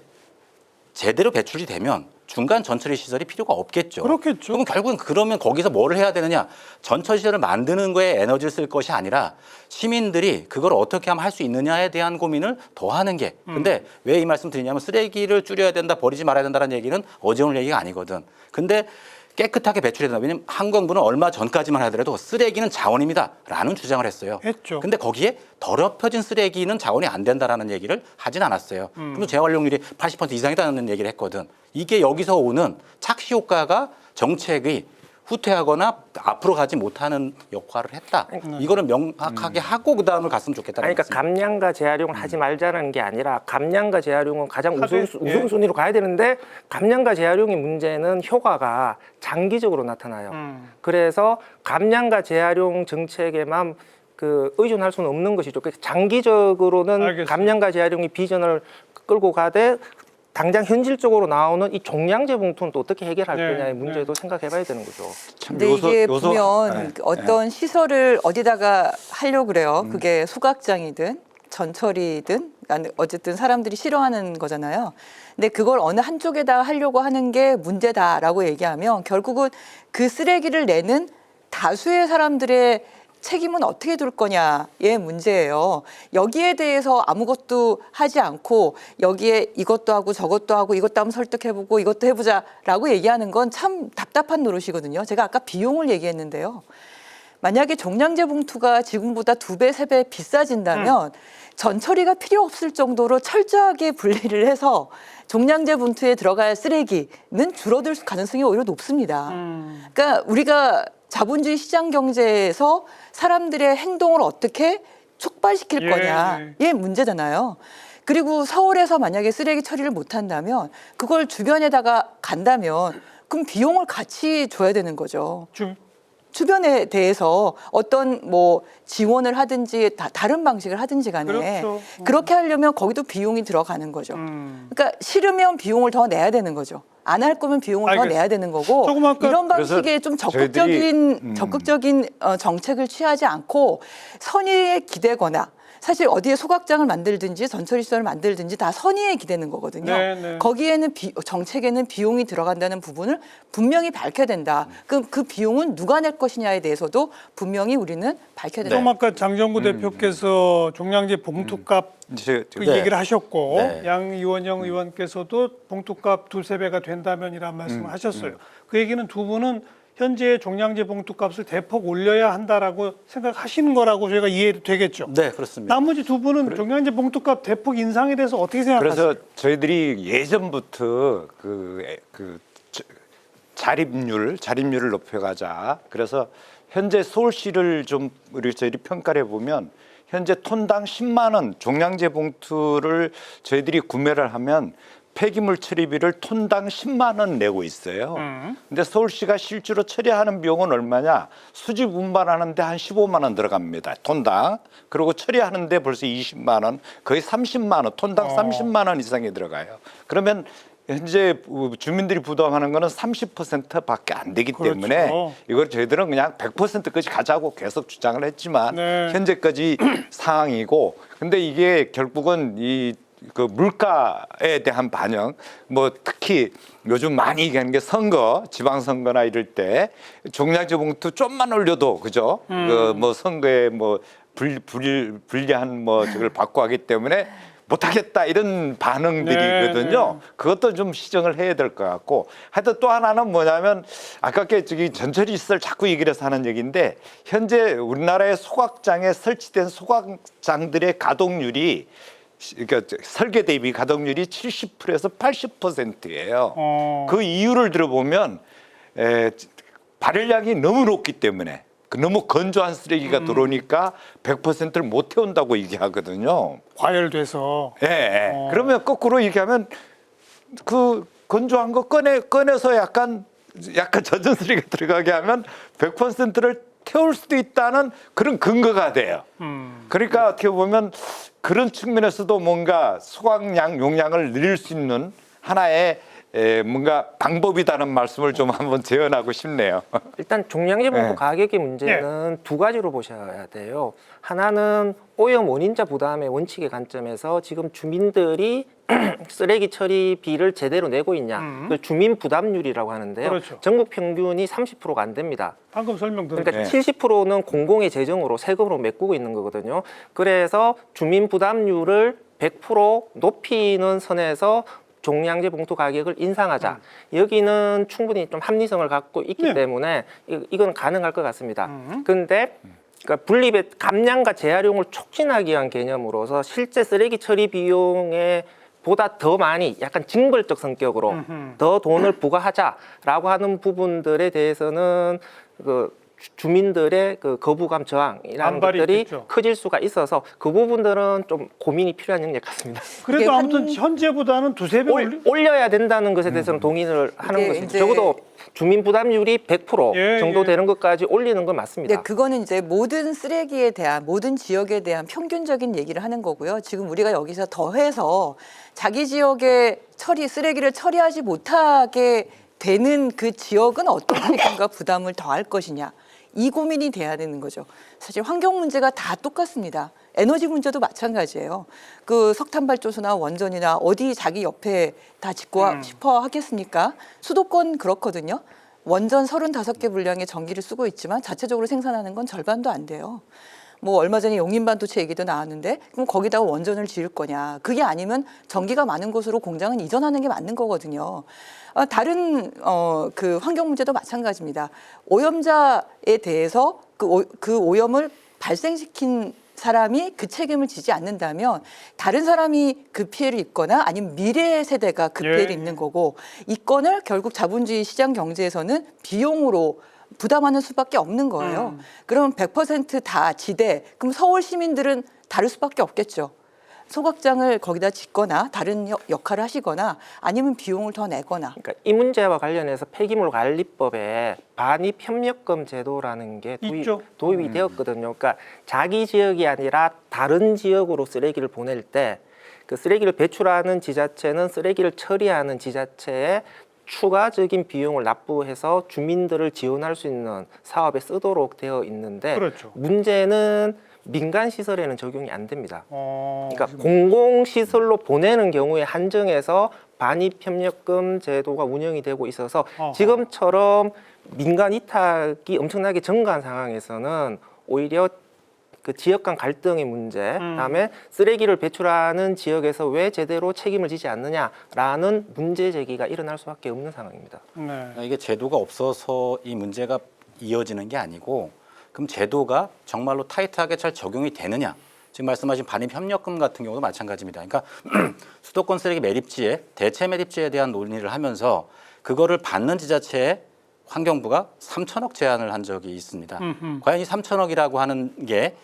제대로 배출이 되면 중간 전처리 시설이 필요가 없겠죠. 그렇겠죠. 그럼 결국은 그러면 거기서 뭐를 해야 되느냐? 전처리 시설을 만드는 거에 에너지를 쓸 것이 아니라 시민들이 그걸 어떻게 하면 할 수 있느냐에 대한 고민을 더 하는 게. 근데 왜 이 말씀 드리냐면 쓰레기를 줄여야 된다, 버리지 말아야 된다는 얘기는 어제 오늘 얘기가 아니거든. 근데 깨끗하게 배출해야 된다. 왜냐면 환경부는 얼마 전까지만 하더라도 쓰레기는 자원입니다라는 주장을 했어요. 했죠. 근데 거기에 더럽혀진 쓰레기는 자원이 안 된다라는 얘기를 하진 않았어요. 그럼 재활용률이 80% 이상이다는 얘기를 했거든. 이게 여기서 오는 착시 효과가 정책의 후퇴하거나 앞으로 가지 못하는 역할을 했다. 이거를 명확하게 하고 그다음을 갔으면 좋겠다는 그러니까 말씀입니다. 감량과 재활용을 하지 말자는 게 아니라 감량과 재활용은 가장 하되, 우선순위로 가야 되는데 감량과 재활용의 문제는 효과가 장기적으로 나타나요. 그래서 감량과 재활용 정책에만 그 의존할 수는 없는 것이죠. 그러니까 장기적으로는 알겠습니다. 감량과 재활용이 비전을 끌고 가되 당장 현실적으로 나오는 이 종량제 봉투는 또 어떻게 해결할 네, 거냐의 문제도 생각해봐야 되는 거죠. 참 근데 이게 보면 어떤 시설을 어디다가 하려고 그래요. 그게 소각장이든 전처리든 어쨌든 사람들이 싫어하는 거잖아요. 근데 그걸 어느 한쪽에다 하려고 하는 게 문제다라고 얘기하면 결국은 그 쓰레기를 내는 다수의 사람들의 책임은 어떻게 둘 거냐의 문제예요. 여기에 대해서 아무것도 하지 않고 여기에 이것도 하고 저것도 하고 이것도 한번 설득해보고 이것도 해보자라고 얘기하는 건 참 답답한 노릇이거든요. 제가 아까 비용을 얘기했는데요. 만약에 종량제 봉투가 지금보다 2배, 3배 비싸진다면 전처리가 필요 없을 정도로 철저하게 분리를 해서 종량제 봉투에 들어갈 쓰레기는 줄어들 가능성이 오히려 높습니다. 그러니까 우리가 자본주의 시장 경제에서 사람들의 행동을 어떻게 촉발시킬 거냐의 문제잖아요. 그리고 서울에서 만약에 쓰레기 처리를 못한다면 그걸 주변에다가 간다면 그럼 비용을 같이 줘야 되는 거죠. 주변에 대해서 어떤 뭐 지원을 하든지 다른 방식을 하든지 간에 그렇죠. 그렇게 하려면 거기도 비용이 들어가는 거죠. 그러니까 싫으면 비용을 더 내야 되는 거죠. 안 할 거면 비용을 더 알겠습니다. 내야 되는 거고 조금 아까 이런 그래서 방식의 좀 적극적인 정책을 취하지 않고 선의에 기대거나 사실 어디에 소각장을 만들든지 전처리 시설을 만들든지 다 선의에 기대는 거거든요. 네, 네. 거기에는 정책에는 비용이 들어간다는 부분을 분명히 밝혀야 된다. 그럼 그 비용은 누가 낼 것이냐에 대해서도 분명히 우리는 밝혀야 된다. 좀 아까 장정구 대표께서 종량제 봉투값 그 네. 얘기를 하셨고 네. 양이원영 의원께서도 봉투값 2~3배가 된다면이라는 말씀을 하셨어요. 그 얘기는 두 분은 현재 종량제 봉투값을 대폭 올려야 한다라고 생각하시는 거라고 저희가 이해도 되겠죠. 네, 그렇습니다. 나머지 두 분은 종량제 봉투값 대폭 인상에 대해서 어떻게 생각하세요? 그래서 저희들이 예전부터 자립률을 높여가자. 그래서 현재 서울시를 좀 저희들이 평가를 해보면 현재 톤당 10만 원 종량제 봉투를 저희들이 구매를 하면 폐기물 처리비를 톤당 10만 원 내고 있어요. 근데 서울시가 실제로 처리하는 비용은 얼마냐? 수집 운반하는데 한 15만 원 들어갑니다. 톤당. 그리고 처리하는데 벌써 20만 원, 거의 30만 원, 톤당 30만 원 이상이 들어가요. 그러면 현재 주민들이 부담하는 거는 30%밖에 안 되기 때문에 그렇죠. 이걸 저희들은 그냥 100%까지 가자고 계속 주장을 했지만 네. 현재까지 상황이고 근데 이게 결국은 그 물가에 대한 반영, 뭐 특히 요즘 많이 얘기하는 게 선거, 지방선거나 이럴 때 종량제 봉투 좀만 올려도 그죠? 그 뭐 선거에 뭐 불리한 뭐 저걸 받고 하기 때문에 못하겠다 이런 반응들이거든요. 네. 그것도 좀 시정을 해야 될 것 같고 하여튼 또 하나는 뭐냐면 아깝게 저기 전처리 시설 자꾸 얘기를 해서 하는 얘기인데 현재 우리나라의 소각장에 설치된 소각장들의 가동률이 그러니까 설계 대비 가동률이 70%에서 80%예요. 그 이유를 들어보면 발열량이 너무 높기 때문에 너무 건조한 쓰레기가 들어오니까 100%를 못 태운다고 얘기하거든요. 과열돼서. 예. 그러면 거꾸로 얘기하면 그 건조한 거 꺼내서 약간 젖은 쓰레기가 들어가게 하면 100%를 태울 수도 있다는 그런 근거가 돼요. 그러니까 어떻게 보면 그런 측면에서도 뭔가 소각량 용량을 늘릴 수 있는 하나의 뭔가 방법이다는 말씀을 좀 한번 제언하고 싶네요. 일단 종량제 봉투 네. 가격의 문제는 두 가지로 보셔야 돼요. 하나는 오염 원인자 부담의 원칙의 관점에서 지금 주민들이 쓰레기 처리비를 제대로 내고 있냐. 그걸 주민 부담률이라고 하는데요. 그렇죠. 전국 평균이 30%가 안 됩니다. 방금 설명드렸죠. 그러니까 70%는 공공의 재정으로 세금으로 메꾸고 있는 거거든요. 그래서 주민 부담률을 100% 높이는 선에서 종량제 봉투 가격을 인상하자. 여기는 충분히 좀 합리성을 갖고 있기 네. 때문에 이건 가능할 것 같습니다. 그런데 그러니까 분리배 감량과 재활용을 촉진하기 위한 개념으로서 실제 쓰레기 처리 비용에 보다 더 많이 약간 징벌적 성격으로 더 돈을 부과하자라고 하는 부분들에 대해서는 그 주민들의 그 거부감 저항이라는 반발이 것들이 있겠죠. 커질 수가 있어서 그 부분들은 좀 고민이 필요한 영역 같습니다. 그래도 이게 아무튼 현재보다는 2~3배 올려야 된다는 것에 대해서는 동의를 하는 이게 것입니다. 이제 적어도 주민 부담률이 100% 예, 정도 예. 되는 것까지 올리는 건 맞습니다. 네, 그거는 이제 모든 쓰레기에 대한 모든 지역에 대한 평균적인 얘기를 하는 거고요. 지금 우리가 여기서 더해서 자기 지역의 쓰레기를 처리하지 못하게 되는 그 지역은 어떤 책임과 부담을 더할 것이냐. 이 고민이 돼야 되는 거죠. 사실 환경 문제가 다 똑같습니다. 에너지 문제도 마찬가지예요. 그 석탄 발전소나 원전이나 어디 자기 옆에 다 짓고 싶어 하겠습니까? 수도권 그렇거든요. 원전 35개 분량의 전기를 쓰고 있지만 자체적으로 생산하는 건 절반도 안 돼요. 뭐 얼마 전에 용인반도체 얘기도 나왔는데 그럼 거기다가 원전을 지을 거냐. 그게 아니면 전기가 많은 곳으로 공장은 이전하는 게 맞는 거거든요. 다른 그 환경 문제도 마찬가지입니다. 오염자에 대해서 그 오염을 발생시킨 사람이 그 책임을 지지 않는다면 다른 사람이 그 피해를 입거나 아니면 미래 세대가 그 피해를 입는 거고 이 건을 결국 자본주의 시장 경제에서는 비용으로 부담하는 수밖에 없는 거예요. 그럼 100% 다 지대. 그럼 서울 시민들은 다를 수밖에 없겠죠. 소각장을 거기다 짓거나 다른 역할을 하시거나 아니면 비용을 더 내거나. 그러니까 이 문제와 관련해서 폐기물 관리법에 반입 협력금 제도라는 게 있죠. 도입이 되었거든요. 그러니까 자기 지역이 아니라 다른 지역으로 쓰레기를 보낼 때 그 쓰레기를 배출하는 지자체는 쓰레기를 처리하는 지자체에 추가적인 비용을 납부해서 주민들을 지원할 수 있는 사업에 쓰도록 되어 있는데 그렇죠. 문제는 민간 시설에는 적용이 안 됩니다. 그러니까 그래서 공공시설로 보내는 경우에 한정해서 반입협력금 제도가 운영이 되고 있어서 어허. 지금처럼 민간 위탁이 엄청나게 증가한 상황에서는 오히려 그 지역 간 갈등의 문제, 그다음에 쓰레기를 배출하는 지역에서 왜 제대로 책임을 지지 않느냐라는 문제 제기가 일어날 수밖에 없는 상황입니다. 네. 이게 제도가 없어서 이 문제가 이어지는 게 아니고 그럼 제도가 정말로 타이트하게 잘 적용이 되느냐? 지금 말씀하신 반입협력금 같은 경우도 마찬가지입니다. 그러니까 수도권 쓰레기 매립지에 대체 매립지에 대한 논의를 하면서 그거를 받는 지자체에 환경부가 3천억 제안을 한 적이 있습니다. 과연 이 3천억이라고 하는 게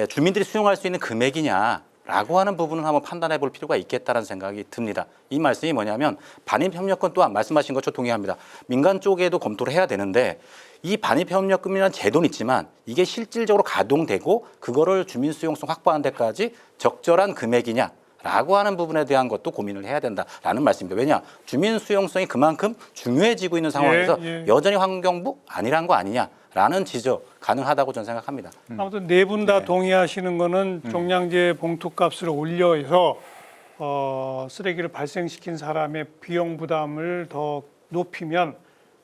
주민들이 수용할 수 있는 금액이냐라고 하는 부분은 한번 판단해 볼 필요가 있겠다는 생각이 듭니다. 이 말씀이 뭐냐면 반입협력금 또한 말씀하신 것처럼 동의합니다. 민간 쪽에도 검토를 해야 되는데 이 반입협력금이라는 제도는 있지만 이게 실질적으로 가동되고 그거를 주민 수용성 확보하는 데까지 적절한 금액이냐 라고 하는 부분에 대한 것도 고민을 해야 된다라는 말씀입니다. 왜냐? 주민 수용성이 그만큼 중요해지고 있는 상황에서 여전히 환경부 아니란 거 아니냐라는 지적 가능하다고 저는 생각합니다. 아무튼 네 분 다 동의하시는 거는 종량제 봉투값을 올려서 쓰레기를 발생시킨 사람의 비용 부담을 더 높이면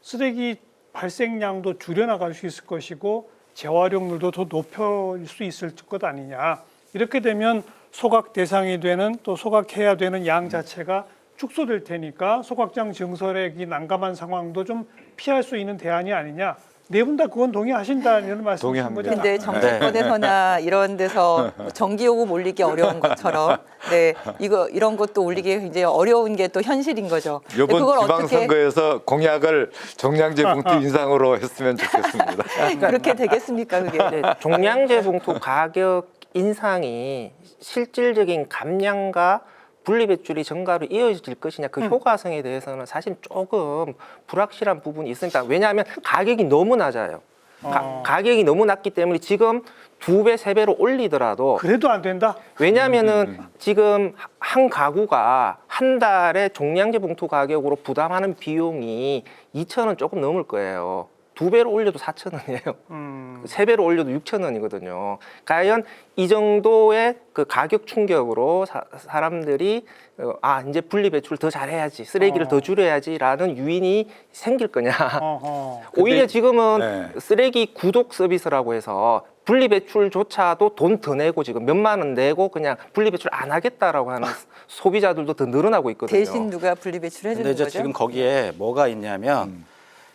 쓰레기 발생량도 줄여나갈 수 있을 것이고 재활용률도 더 높일 수 있을 것 아니냐. 이렇게 되면 소각 대상이 되는 또 소각해야 되는 양 자체가 축소될 테니까 소각장 증설액이 난감한 상황도 좀 피할 수 있는 대안이 아니냐. 네 분 다 그건 동의하신다는 말씀이신 거죠? 근데 정치권에서나 이런 데서 전기요금 올리기 어려운 것처럼 이런 것도 올리기 굉장히 어려운 게 또 현실인 거죠. 이번 그걸 지방선거에서 공약을 종량제 봉투 인상으로 했으면 좋겠습니다. 그렇게 되겠습니까, 그게? 네, 종량제 봉투 가격 인상이 실질적인 감량과 분리배출이 증가로 이어질 것이냐 그 효과성에 대해서는 사실 조금 불확실한 부분이 있습니다. 왜냐하면 가격이 너무 낮아요. 가격이 너무 낮기 때문에 지금 2배, 3배로 올리더라도 그래도 안 된다? 왜냐하면은 지금 한 가구가 한 달에 종량제 봉투 가격으로 부담하는 비용이 2,000원 조금 넘을 거예요. 2배로 올려도 4,000원이에요. 3배로 올려도 6,000원이거든요. 과연 이 정도의 그 가격 충격으로 사람들이 이제 분리배출 더 잘해야지, 쓰레기를 더 줄여야지라는 유인이 생길 거냐. 오히려 지금은 쓰레기 구독 서비스라고 해서 분리배출조차도 돈 더 내고 지금 몇만 원 내고 그냥 분리배출 안 하겠다라고 하는 소비자들도 더 늘어나고 있거든요. 대신 누가 분리배출 해주는 근데 거죠? 지금 거기에 뭐가 있냐면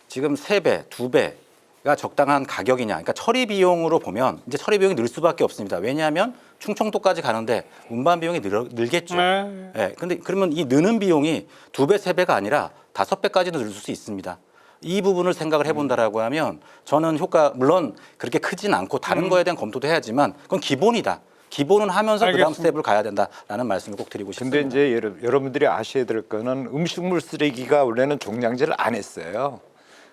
지금 3배, 2배가 적당한 가격이냐. 그러니까 처리 비용으로 보면 이제 처리 비용이 늘 수밖에 없습니다. 왜냐하면 충청도까지 가는데 운반 비용이 늘겠죠. 네. 근데 그러면 이 느는 비용이 2배, 3배가 아니라 5배까지도 늘 수 있습니다. 이 부분을 생각을 해본다라고 하면 저는 효과 물론 그렇게 크진 않고 다른 거에 대한 검토도 해야지만 그건 기본이다. 기본은 하면서 그다음 스텝을 가야 된다라는 말씀을 꼭 드리고 싶습니다. 근데 이제 여러분들이 아셔야 될 거는 음식물 쓰레기가 원래는 종량제를 안 했어요.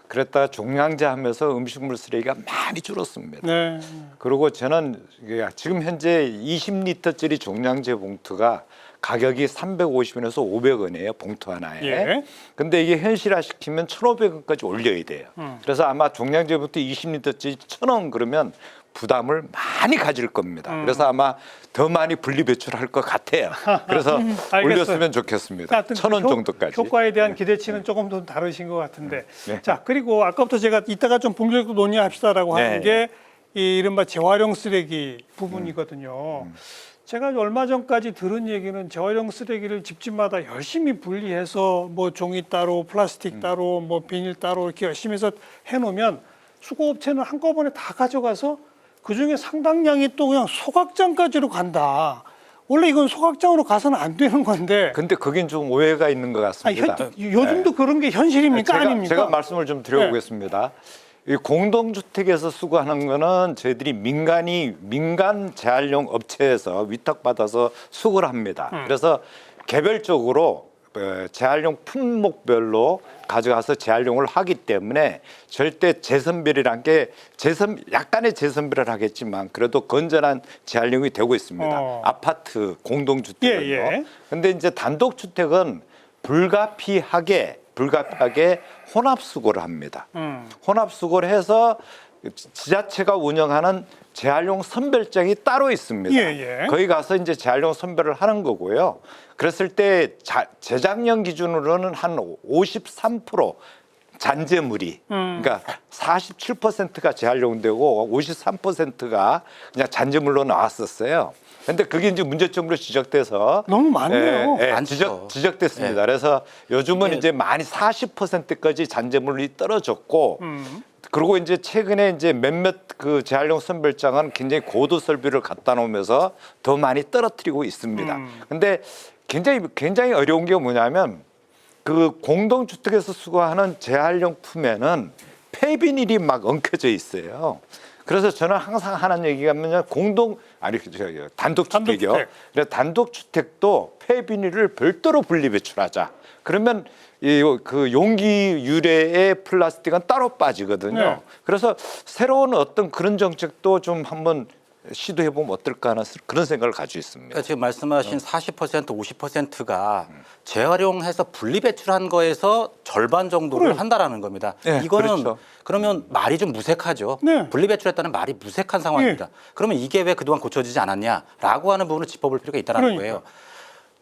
그랬다가 종량제 하면서 음식물 쓰레기가 많이 줄었습니다. 네. 그리고 저는 지금 현재 20리터짜리 종량제 봉투가 가격이 350원에서 500원이에요. 봉투 하나에. 예. 근데 이게 현실화시키면 1,500원까지 올려야 돼요. 그래서 아마 종량제 봉투 20리터짜리 1,000원 그러면 부담을 많이 가질 겁니다. 그래서 아마 더 많이 분리배출할 것 같아요. 그래서 올렸으면 좋겠습니다. 1,000원 정도까지. 효과에 대한 기대치는 조금 더 다르신 것 같은데. 자, 그리고 아까부터 제가 이따가 좀 본격적으로 논의합시다라고 하는 게 이 이른바 재활용 쓰레기 부분이거든요. 제가 얼마 전까지 들은 얘기는 재활용 쓰레기를 집집마다 열심히 분리해서 뭐 종이 따로, 플라스틱 따로, 뭐 비닐 따로 이렇게 열심히 해서 해놓으면 수거업체는 한꺼번에 다 가져가서 그중에 상당량이 또 그냥 소각장까지로 간다. 원래 이건 소각장으로 가서는 안 되는 건데. 근데 그긴 좀 오해가 있는 것 같습니다. 요즘도 그런 게 현실입니까? 아닙니까? 제가 말씀을 좀 드려보겠습니다. 이 공동주택에서 수거하는 거는 저희들이 민간 재활용 업체에서 위탁받아서 수거를 합니다. 그래서 개별적으로 재활용 품목별로 가져가서 재활용을 하기 때문에 절대 재선별이란 게 약간의 재선별을 하겠지만 그래도 건전한 재활용이 되고 있습니다. 아파트 공동주택은요. 예. 근데 이제 단독주택은 불가피하게 혼합 수거를 합니다. 혼합 수거를 해서 지자체가 운영하는 재활용 선별장이 따로 있습니다. 예. 거기 가서 이제 재활용 선별을 하는 거고요. 그랬을 때 재작년 기준으로는 한 53% 잔재물이 그러니까 47%가 재활용되고 53%가 그냥 잔재물로 나왔었어요. 근데 그게 이제 문제점으로 지적돼서 너무 많네요. 많죠. 지적됐습니다. 그래서 요즘은 이제 많이 40%까지 잔재물이 떨어졌고 그리고 이제 최근에 이제 몇몇 그 재활용 선별장은 굉장히 고도 설비를 갖다 놓으면서 더 많이 떨어뜨리고 있습니다. 근데 굉장히 어려운 게 뭐냐면 그 공동주택에서 수거하는 재활용품에는 폐비닐이 막 엉켜져 있어요. 그래서 저는 항상 하는 얘기가 뭐냐면 단독주택이요. 그래서 단독주택도 폐비닐을 별도로 분리 배출하자. 그러면 그 용기 유래의 플라스틱은 따로 빠지거든요. 네. 그래서 새로운 어떤 그런 정책도 좀 한번 시도해보면 어떨까 하는 그런 생각을 가지고 있습니다. 그러니까 지금 말씀하신 40%, 50%가 재활용해서 분리 배출한 거에서 절반 정도를 한다라는 겁니다. 네, 이거는 그렇죠. 그러면 말이 좀 무색하죠. 네. 분리 배출했다는 말이 무색한 상황입니다. 그러면 이게 왜 그동안 고쳐지지 않았냐라고 하는 부분을 짚어볼 필요가 있다는 거예요.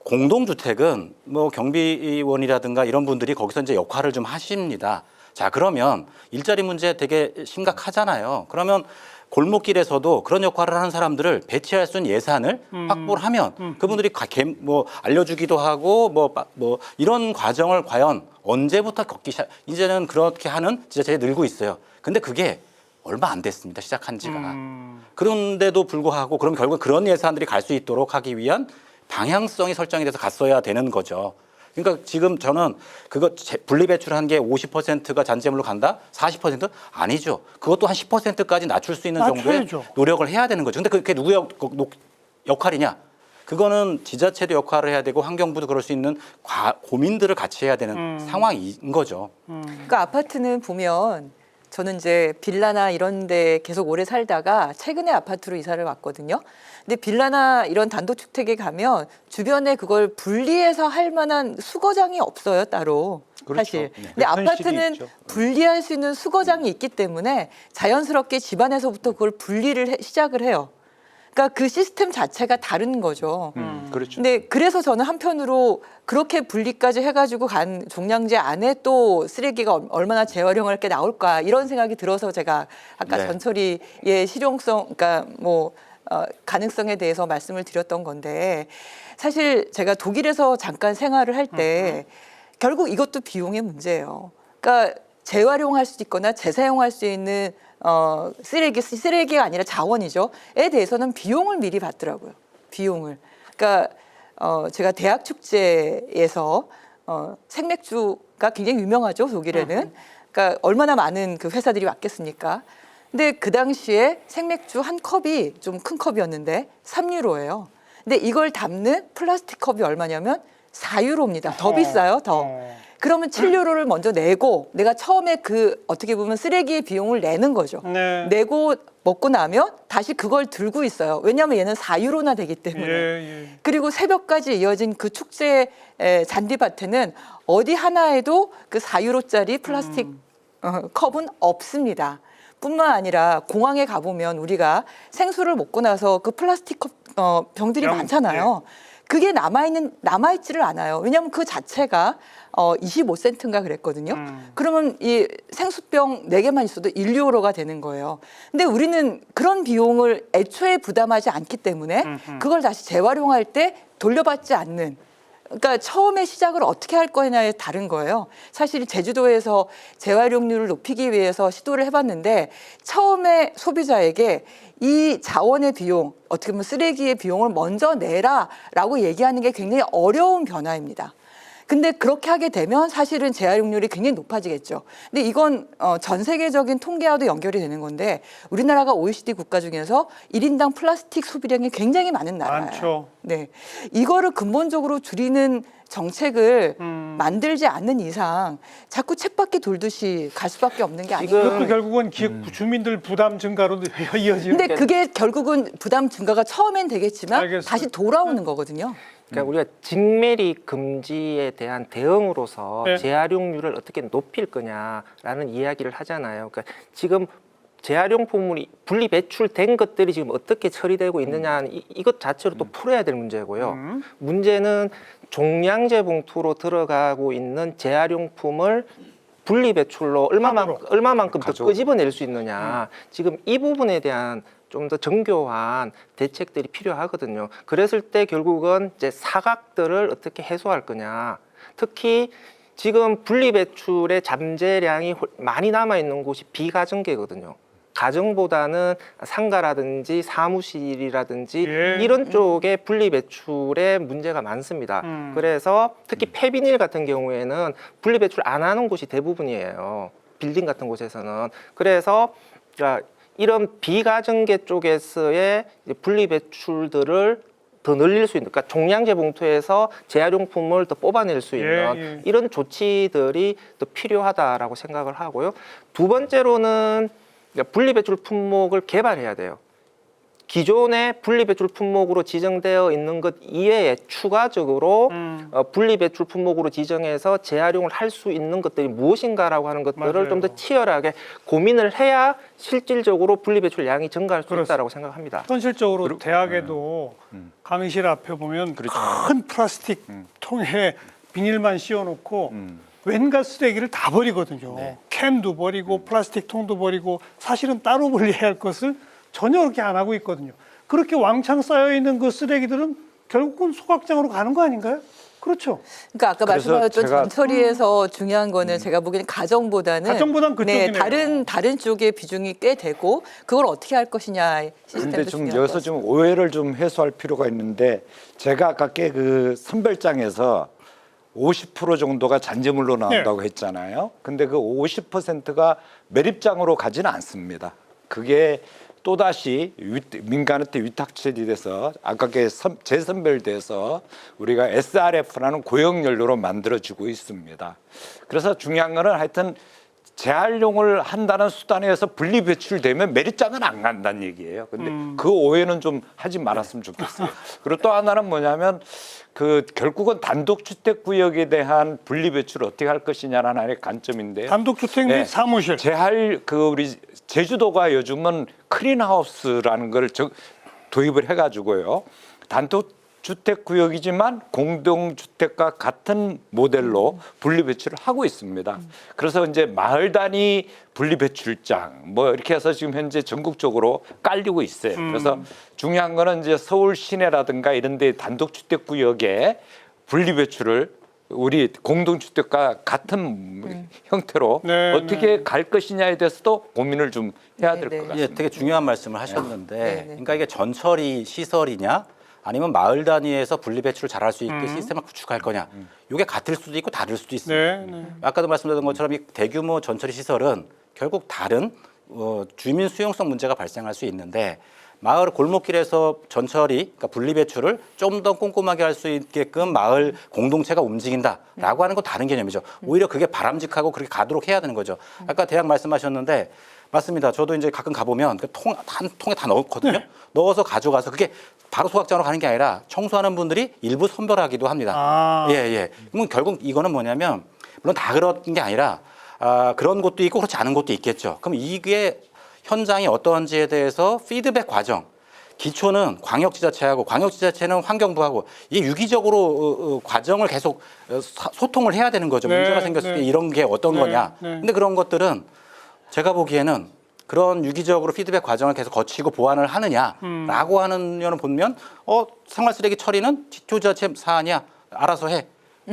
공동주택은 뭐 경비원이라든가 이런 분들이 거기서 이제 역할을 좀 하십니다. 자, 그러면 일자리 문제 되게 심각하잖아요. 그러면 골목길에서도 그런 역할을 하는 사람들을 배치할 수 있는 예산을 확보를 하면 그분들이 뭐 알려주기도 하고 뭐 이런 과정을 과연 언제부터 이제는 그렇게 하는 지자체에 늘고 있어요. 근데 그게 얼마 안 됐습니다. 시작한 지가. 그런데도 불구하고 그럼 결국 그런 예산들이 갈 수 있도록 하기 위한 방향성이 설정이 돼서 갔어야 되는 거죠. 그러니까 지금 저는 그거 분리 배출한 게 50%가 잔재물로 간다? 40%? 아니죠. 그것도 한 10%까지 낮출 수 있는 정도의 노력을 해야 되는 거죠. 근데 그게 누구의 역할이냐? 그거는 지자체도 역할을 해야 되고 환경부도 그럴 수 있는 고민들을 같이 해야 되는 상황인 거죠. 그러니까 아파트는 보면 저는 이제 빌라나 이런 데 계속 오래 살다가 최근에 아파트로 이사를 왔거든요. 근데 빌라나 이런 단독주택에 가면 주변에 그걸 분리해서 할 만한 수거장이 없어요, 따로. 그렇죠. 사실. 네. 근데 현실이 아파트는 있죠. 분리할 수 있는 수거장이 있기 때문에 자연스럽게 집안에서부터 그걸 분리를 시작을 해요. 그러니까 그 시스템 자체가 다른 거죠. 그렇죠. 근데 그래서 저는 한편으로 그렇게 분리까지 해가지고 간 종량제 안에 또 쓰레기가 얼마나 재활용할 게 나올까 이런 생각이 들어서 제가 아까 네. 전처리의 실용성, 그러니까 뭐 가능성에 대해서 말씀을 드렸던 건데 사실 제가 독일에서 잠깐 생활을 할 때 결국 이것도 비용의 문제예요. 그러니까 재활용할 수 있거나 재사용할 수 있는 쓰레기가 아니라 자원이죠.에 대해서는 비용을 미리 받더라고요. 비용을. 그러니까 제가 대학 축제에서 생맥주가 굉장히 유명하죠, 독일에는. 그러니까 얼마나 많은 그 회사들이 왔겠습니까? 근데 그 당시에 생맥주 한 컵이 좀 큰 컵이었는데 3유로예요. 근데 이걸 담는 플라스틱 컵이 얼마냐면 4유로입니다. 더 비싸요, 더. 그러면 7유로를 먼저 내고 내가 처음에 그 어떻게 보면 쓰레기의 비용을 내는 거죠. 네. 내고 먹고 나면 다시 그걸 들고 있어요. 왜냐하면 얘는 4유로나 되기 때문에. 그리고 새벽까지 이어진 그 축제 잔디밭에는 어디 하나에도 그 4유로짜리 플라스틱 컵은 없습니다. 뿐만 아니라 공항에 가보면 우리가 생수를 먹고 나서 그 플라스틱 컵 병들이 많잖아요. 그게 남아있지를 않아요. 왜냐하면 그 자체가 25센트인가 그랬거든요. 그러면 이 생수병 4개만 있어도 1유로가 되는 거예요. 근데 우리는 그런 비용을 애초에 부담하지 않기 때문에 그걸 다시 재활용할 때 돌려받지 않는, 그러니까 처음에 시작을 어떻게 할 거냐에 다른 거예요. 사실 제주도에서 재활용률을 높이기 위해서 시도를 해봤는데 처음에 소비자에게 이 자원의 비용, 어떻게 보면 쓰레기의 비용을 먼저 내라라고 얘기하는 게 굉장히 어려운 변화입니다. 근데 그렇게 하게 되면 사실은 재활용률이 굉장히 높아지겠죠. 근데 이건 전 세계적인 통계와도 연결이 되는 건데 우리나라가 OECD 국가 중에서 1인당 플라스틱 소비량이 굉장히 많은 나라예요. 많죠. 네, 이거를 근본적으로 줄이는 정책을 만들지 않는 이상 자꾸 쳇바퀴 돌듯이 갈 수밖에 없는 게 아니에요. 그것도 결국은 주민들 부담 증가로 이어지는. 근데 그게 결국은 부담 증가가 처음엔 되겠지만 알겠습니다. 다시 돌아오는 거거든요. 그러니까 우리가 직매립 금지에 대한 대응으로서 네. 재활용률을 어떻게 높일 거냐라는 이야기를 하잖아요. 그러니까 지금 재활용품이 분리 배출된 것들이 지금 어떻게 처리되고 있느냐 이것 자체로 또 풀어야 될 문제고요. 문제는 종량제 봉투로 들어가고 있는 재활용품을 분리 배출로 얼마만큼 더 끄집어낼 수 있느냐. 지금 이 부분에 대한 좀 더 정교한 대책들이 필요하거든요. 그랬을 때 결국은 이제 사각들을 어떻게 해소할 거냐. 특히 지금 분리 배출의 잠재량이 많이 남아 있는 곳이 비가정계거든요. 가정보다는 상가라든지 사무실이라든지 예. 이런 쪽에 분리 배출에 문제가 많습니다. 그래서 특히 폐비닐 같은 경우에는 분리 배출 안 하는 곳이 대부분이에요. 빌딩 같은 곳에서는. 그래서 이런 비가정계 쪽에서의 분리 배출들을 더 늘릴 수 있는, 그러니까 종량제 봉투에서 재활용품을 더 뽑아낼 수 있는 이런 조치들이 더 필요하다라고 생각을 하고요. 두 번째로는 분리배출 품목을 개발해야 돼요. 기존의 분리배출 품목으로 지정되어 있는 것 이외에 추가적으로 분리배출 품목으로 지정해서 재활용을 할 수 있는 것들이 무엇인가라고 하는 것들을 좀 더 치열하게 고민을 해야 실질적으로 분리배출 양이 증가할 수 있다고 생각합니다. 현실적으로 대학에도 강의실 앞에 보면 큰 플라스틱 통에 비닐만 씌워놓고 웬가 쓰레기를 다 버리거든요. 캔도 버리고 플라스틱 통도 버리고 사실은 따로 분리해야 할 것을 전혀 그렇게 안 하고 있거든요. 그렇게 왕창 쌓여있는 그 쓰레기들은 결국은 소각장으로 가는 거 아닌가요? 그렇죠. 그러니까 아까 그래서 말씀하셨던 제가- 전처리에서 중요한 거는 제가 보기에는 가정보다는 그쪽이네요. 다른 쪽의 비중이 꽤 되고 그걸 어떻게 할 것이냐 시스템도 근데 좀 중요한 여기서 것 좀 오해를 좀 해소할 필요가 있는데 제가 아까 그 선별장에서 50% 정도가 잔재물로 나온다고 했잖아요. 근데 그 50%가 매립장으로 가지는 않습니다. 그게 또다시 민간한테 위탁처리 돼서 아까 재선별돼서 우리가 SRF라는 고용연료로 만들어지고 있습니다. 그래서 중요한 거는 하여튼 재활용을 한다는 수단에서 분리 배출되면 매립장은 안 간다는 얘기예요. 근데 그 오해는 좀 하지 말았으면 좋겠어요. 그리고 또 하나는 뭐냐면 그 결국은 단독주택 구역에 대한 분리 배출을 어떻게 할 것이냐라는 하나의 관점인데요. 단독주택 및 사무실. 우리 제주도가 요즘은 클린하우스라는 걸 도입을 해가지고요. 단독주택 구역이지만 공동주택과 같은 모델로 분리배출을 하고 있습니다. 그래서 이제 마을 단위 분리배출장 뭐 이렇게 해서 지금 현재 전국적으로 깔리고 있어요. 그래서 중요한 거는 이제 서울 시내라든가 이런 데 단독주택 구역에 분리배출을 우리 공동주택과 같은 형태로 어떻게 갈 것이냐에 대해서도 고민을 좀 해야 될 것 같습니다. 예, 되게 중요한 말씀을 하셨는데, 네. 그러니까 이게 전처리 시설이냐, 아니면 마을 단위에서 분리 배출을 잘할 수 있게 시스템을 구축할 거냐, 이게 같을 수도 있고 다를 수도 있습니다. 아까도 말씀드린 것처럼 이 대규모 전처리 시설은 결국 다른 주민 수용성 문제가 발생할 수 있는데. 마을 골목길에서 전처리, 그러니까 분리 배출을 좀 더 꼼꼼하게 할 수 있게끔 마을 공동체가 움직인다라고 하는 건 다른 개념이죠. 오히려 그게 바람직하고 그렇게 가도록 해야 되는 거죠. 아까 대학 말씀하셨는데 맞습니다. 저도 이제 가끔 가보면 그 한 통에 다 넣거든요. 넣어서 가져가서 그게 바로 소각장으로 가는 게 아니라 청소하는 분들이 일부 선별하기도 합니다. 예. 그러면 결국 이거는 뭐냐면 물론 다 그런 게 아니라 그런 것도 있고 그렇지 않은 것도 있겠죠. 그럼 이게 현장이 어떠한지에 대해서 피드백 과정, 기초는 광역지자체하고 광역지자체는 환경부하고 이게 유기적으로 과정을 계속 소통을 해야 되는 거죠. 문제가 생겼을 때 이런 게 어떤 거냐. 근데 그런 것들은 제가 보기에는 그런 유기적으로 피드백 과정을 계속 거치고 보완을 하느냐라고 하는 거는 보면 생활쓰레기 처리는 지자체 사안이야. 알아서 해.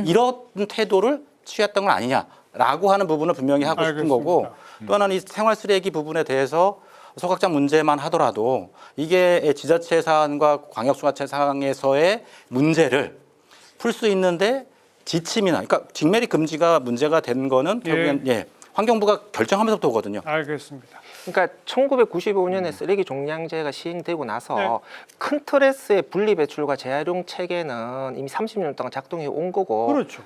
이런 태도를 취했던 건 아니냐라고 하는 부분을 분명히 하고 싶은 거고 또 하나는 이 생활쓰레기 부분에 대해서 소각장 문제만 하더라도 이게 지자체 사안과 광역중앙체 사항에서의 문제를 풀 수 있는데 지침이나 그러니까 직매립 금지가 문제가 된 거는 결국엔 환경부가 결정하면서부터 오거든요. 알겠습니다. 그러니까 1995년에 쓰레기 종량제가 시행되고 나서 큰 틀에서의 분리 배출과 재활용 체계는 이미 30년 동안 작동해 온 거고 그렇죠.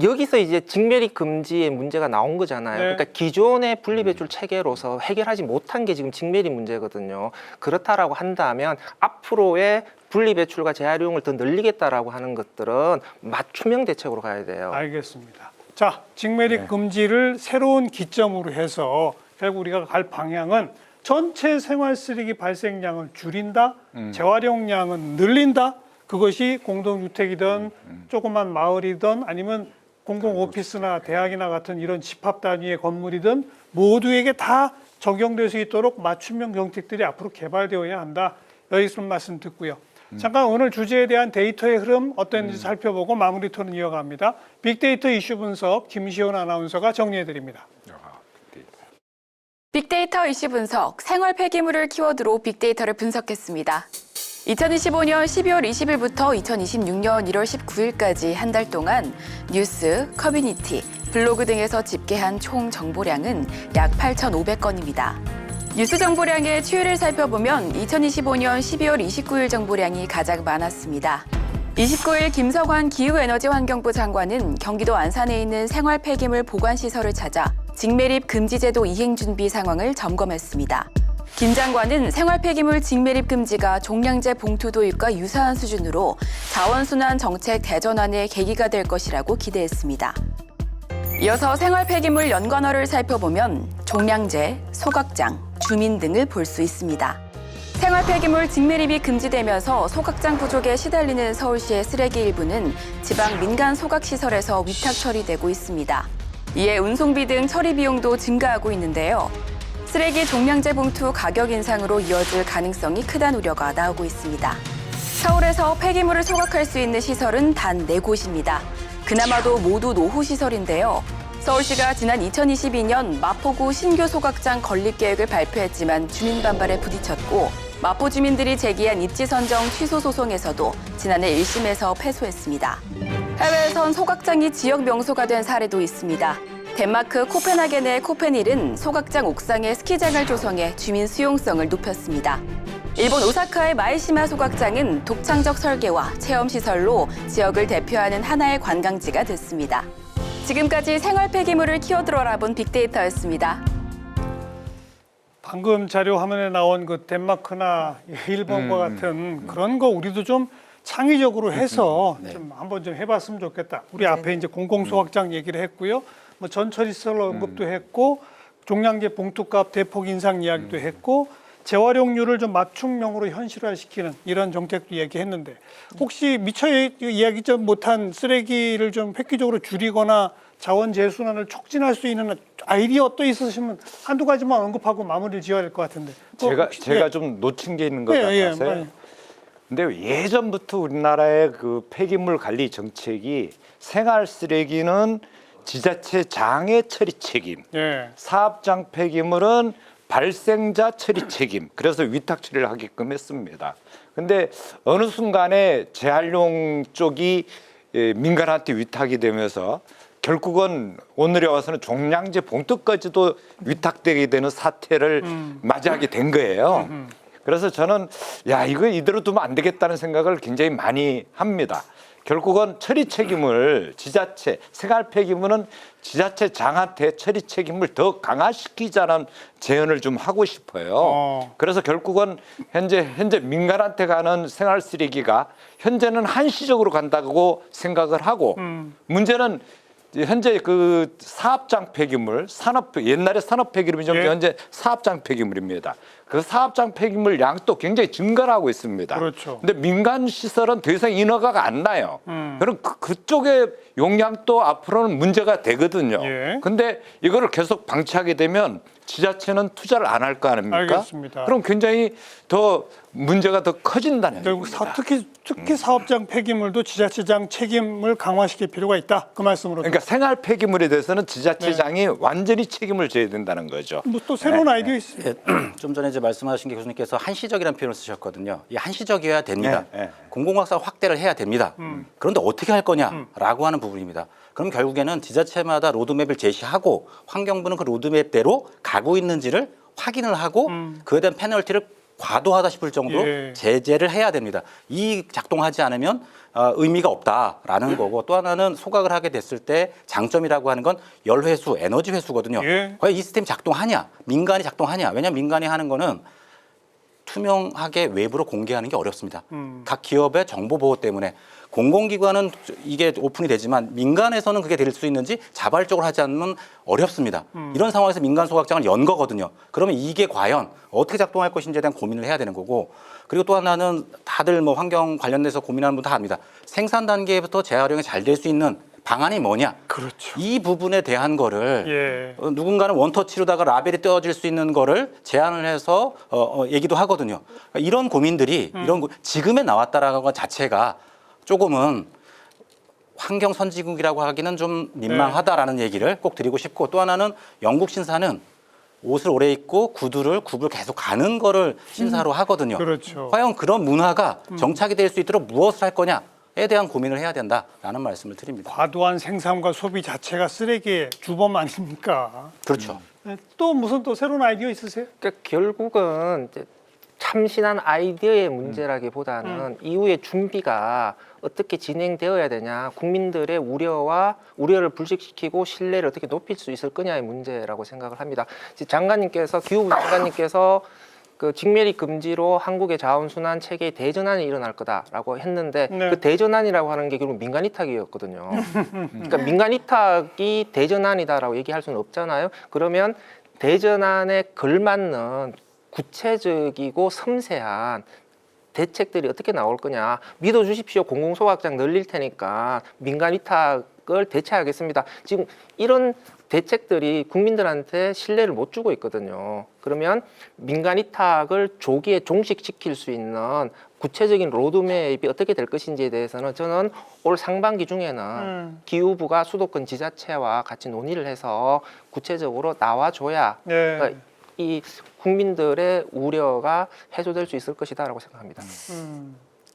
여기서 이제 직매립 금지의 문제가 나온 거잖아요. 네. 그러니까 기존의 분리배출 체계로서 해결하지 못한 게 지금 직매립 문제거든요. 그렇다라고 한다면 앞으로의 분리배출과 재활용을 더 늘리겠다라고 하는 것들은 맞춤형 대책으로 가야 돼요. 알겠습니다. 자, 직매립 금지를 새로운 기점으로 해서 결국 우리가 갈 방향은 전체 생활 쓰레기 발생량을 줄인다, 재활용량은 늘린다. 그것이 공동주택이든 조그만 마을이든 아니면 공공오피스나 대학이나 같은 이런 집합 단위의 건물이든 모두에게 다 적용될 수 있도록 맞춤형 정책들이 앞으로 개발되어야 한다. 여기서 말씀 듣고요. 잠깐 오늘 주제에 대한 데이터의 흐름 어땠는지 살펴보고 마무리 토론 이어갑니다. 빅데이터 이슈 분석 김시온 아나운서가 정리해드립니다. 빅데이터 이슈 분석, 생활 폐기물을 키워드로 빅데이터를 분석했습니다. 2025년 12월 20일부터 2026년 1월 19일까지 한 달 동안 뉴스, 커뮤니티, 블로그 등에서 집계한 총 정보량은 약 8,500건입니다. 뉴스 정보량의 추이를 살펴보면 2025년 12월 29일 정보량이 가장 많았습니다. 29일 김성환 기후에너지환경부 장관은 경기도 안산에 있는 생활 폐기물 보관시설을 찾아 직매립 금지제도 이행 준비 상황을 점검했습니다. 김 장관은 생활 폐기물 직매립 금지가 종량제 봉투 도입과 유사한 수준으로 자원순환 정책 대전환의 계기가 될 것이라고 기대했습니다. 이어서 생활 폐기물 연관어를 살펴보면 종량제, 소각장, 주민 등을 볼 수 있습니다. 생활 폐기물 직매립이 금지되면서 소각장 부족에 시달리는 서울시의 쓰레기 일부는 지방 민간 소각시설에서 위탁 처리되고 있습니다. 이에 운송비 등 처리 비용도 증가하고 있는데요. 쓰레기 종량제 봉투 가격 인상으로 이어질 가능성이 크다는 우려가 나오고 있습니다. 서울에서 폐기물을 소각할 수 있는 시설은 단 4곳입니다. 그나마도 모두 노후시설인데요. 서울시가 지난 2022년 마포구 신규 소각장 건립 계획을 발표했지만 주민 반발에 부딪혔고 마포 주민들이 제기한 입지 선정 취소 소송에서도 지난해 1심에서 패소했습니다. 해외에선 소각장이 지역 명소가 된 사례도 있습니다. 덴마크 코펜하겐의 코펜힐은 소각장 옥상에 스키장을 조성해 주민 수용성을 높였습니다. 일본 오사카의 마이시마 소각장은 독창적 설계와 체험시설로 지역을 대표하는 하나의 관광지가 됐습니다. 지금까지 생활 폐기물을 키워드로 알아본 빅데이터였습니다. 방금 자료 화면에 나온 그 덴마크나 일본과 같은 그런 거 우리도 좀 창의적으로 해서 좀 한번 좀 해봤으면 좋겠다. 우리 앞에 이제 공공소각장 얘기를 했고요. 뭐 전처리시설 언급도 했고 종량제 봉투값 대폭 인상 이야기도 했고 재활용률을 좀 맞춤형으로 현실화시키는 이런 정책도 얘기했는데 혹시 미처 이야기 좀 못한 쓰레기를 좀 획기적으로 줄이거나 자원 재순환을 촉진할 수 있는 아이디어 또 있으시면 한두 가지만 언급하고 마무리를 지어야 될 것 같은데. 제가 좀 놓친 게 있는 것 같아서요. 근데 예전부터 우리나라의 그 폐기물 관리 정책이 생활 쓰레기는 지자체 장애 처리 책임, 사업장 폐기물은 발생자 처리 책임, 그래서 위탁 처리를 하게끔 했습니다. 근데 어느 순간에 재활용 쪽이 민간한테 위탁이 되면서 결국은 오늘에 와서는 종량제 봉투까지도 위탁되게 되는 사태를 맞이하게 된 거예요. 그래서 저는 이거 이대로 두면 안 되겠다는 생각을 굉장히 많이 합니다. 결국은 처리 책임을 지자체, 생활 폐기물은 지자체 장한테 처리 책임을 더 강화시키자는 제언을 좀 하고 싶어요. 그래서 결국은 현재 민간한테 가는 생활 쓰레기가 현재는 한시적으로 간다고 생각을 하고 문제는 현재 그 사업장 폐기물, 옛날에 산업 폐기물이죠. 현재 사업장 폐기물입니다. 그 사업장 폐기물 양도 굉장히 증가를 하고 있습니다. 그렇죠. 근데 민간 시설은 더 이상 인허가가 안 나요. 그럼 그쪽의 용량도 앞으로는 문제가 되거든요. 근데 이거를 계속 방치하게 되면 지자체는 투자를 안 할 거 아닙니까? 알겠습니다. 그럼 굉장히 더 문제가 더 커진다는 결국 얘기입니다. 특히 사업장 폐기물도 지자체장 책임을 강화시킬 필요가 있다. 그 말씀으로. 그러니까 생활 폐기물에 대해서는 지자체장이 완전히 책임을 져야 된다는 거죠. 뭐 또 새로운 아이디어 있습니다. 좀 전에 이제 말씀하신 게 교수님께서 한시적이라는 표현을 쓰셨거든요. 이 한시적이어야 됩니다. 공공학사 확대를 해야 됩니다. 그런데 어떻게 할 거냐라고 하는 부분입니다. 그럼 결국에는 지자체마다 로드맵을 제시하고 환경부는 그 로드맵대로 가고 있는지를 확인을 하고 그에 대한 페널티를 과도하다 싶을 정도로 예. 제재를 해야 됩니다. 이 작동하지 않으면 의미가 없다라는 거고, 또 하나는 소각을 하게 됐을 때 장점이라고 하는 건 열회수, 에너지 회수거든요. 예. 과연 이 시스템이 작동하냐, 민간이 작동하냐. 왜냐하면 민간이 하는 거는 투명하게 외부로 공개하는 게 어렵습니다. 각 기업의 정보 보호 때문에. 공공기관은 이게 오픈이 되지만 민간에서는 그게 될 수 있는지 자발적으로 하지 않으면 어렵습니다. 이런 상황에서 민간 소각장을 연 거거든요. 그러면 이게 과연 어떻게 작동할 것인지에 대한 고민을 해야 되는 거고, 그리고 또 하나는 다들 뭐 환경 관련돼서 고민하는 분 다 압니다. 생산 단계부터 재활용이 잘 될 수 있는 방안이 뭐냐. 그렇죠. 이 부분에 대한 거를 예. 누군가는 원터치로다가 라벨이 떼어질 수 있는 거를 제안을 해서 얘기도 하거든요. 그러니까 이런 고민들이 지금에 나왔다라는 것 자체가 조금은 환경 선진국이라고 하기는 좀 민망하다라는 얘기를 꼭 드리고 싶고, 또 하나는 영국 신사는 옷을 오래 입고 굽을 계속 가는 거를 신사로 하거든요. 그렇죠. 과연 그런 문화가 정착이 될 수 있도록 무엇을 할 거냐에 대한 고민을 해야 된다라는 말씀을 드립니다. 과도한 생산과 소비 자체가 쓰레기의 주범 아닙니까? 그렇죠. 또 무슨 또 새로운 아이디어 있으세요? 그러니까 결국은 이제 참신한 아이디어의 문제라기보다는 이후의 준비가 어떻게 진행되어야 되냐, 국민들의 우려를 불식시키고 신뢰를 어떻게 높일 수 있을 거냐의 문제라고 생각을 합니다. 장관님께서, 기후부 장관님께서 그 직매립 금지로 한국의 자원순환 체계의 대전환이 일어날 거다라고 했는데 그 대전환이라고 하는 게 결국 민간 위탁이었거든요. 그러니까 민간 위탁이 대전환이다라고 얘기할 수는 없잖아요. 그러면 대전환에 걸맞는 구체적이고 섬세한 대책들이 어떻게 나올 거냐. 믿어주십시오. 공공소각장 늘릴 테니까 민간 위탁을 대체하겠습니다. 지금 이런 대책들이 국민들한테 신뢰를 못 주고 있거든요. 그러면 민간 위탁을 조기에 종식시킬 수 있는 구체적인 로드맵이 어떻게 될 것인지에 대해서는 저는 올 상반기 중에는 기후부가 수도권 지자체와 같이 논의를 해서 구체적으로 나와줘야 그러니까 이 국민들의 우려가 해소될 수 있을 것이다라고 생각합니다.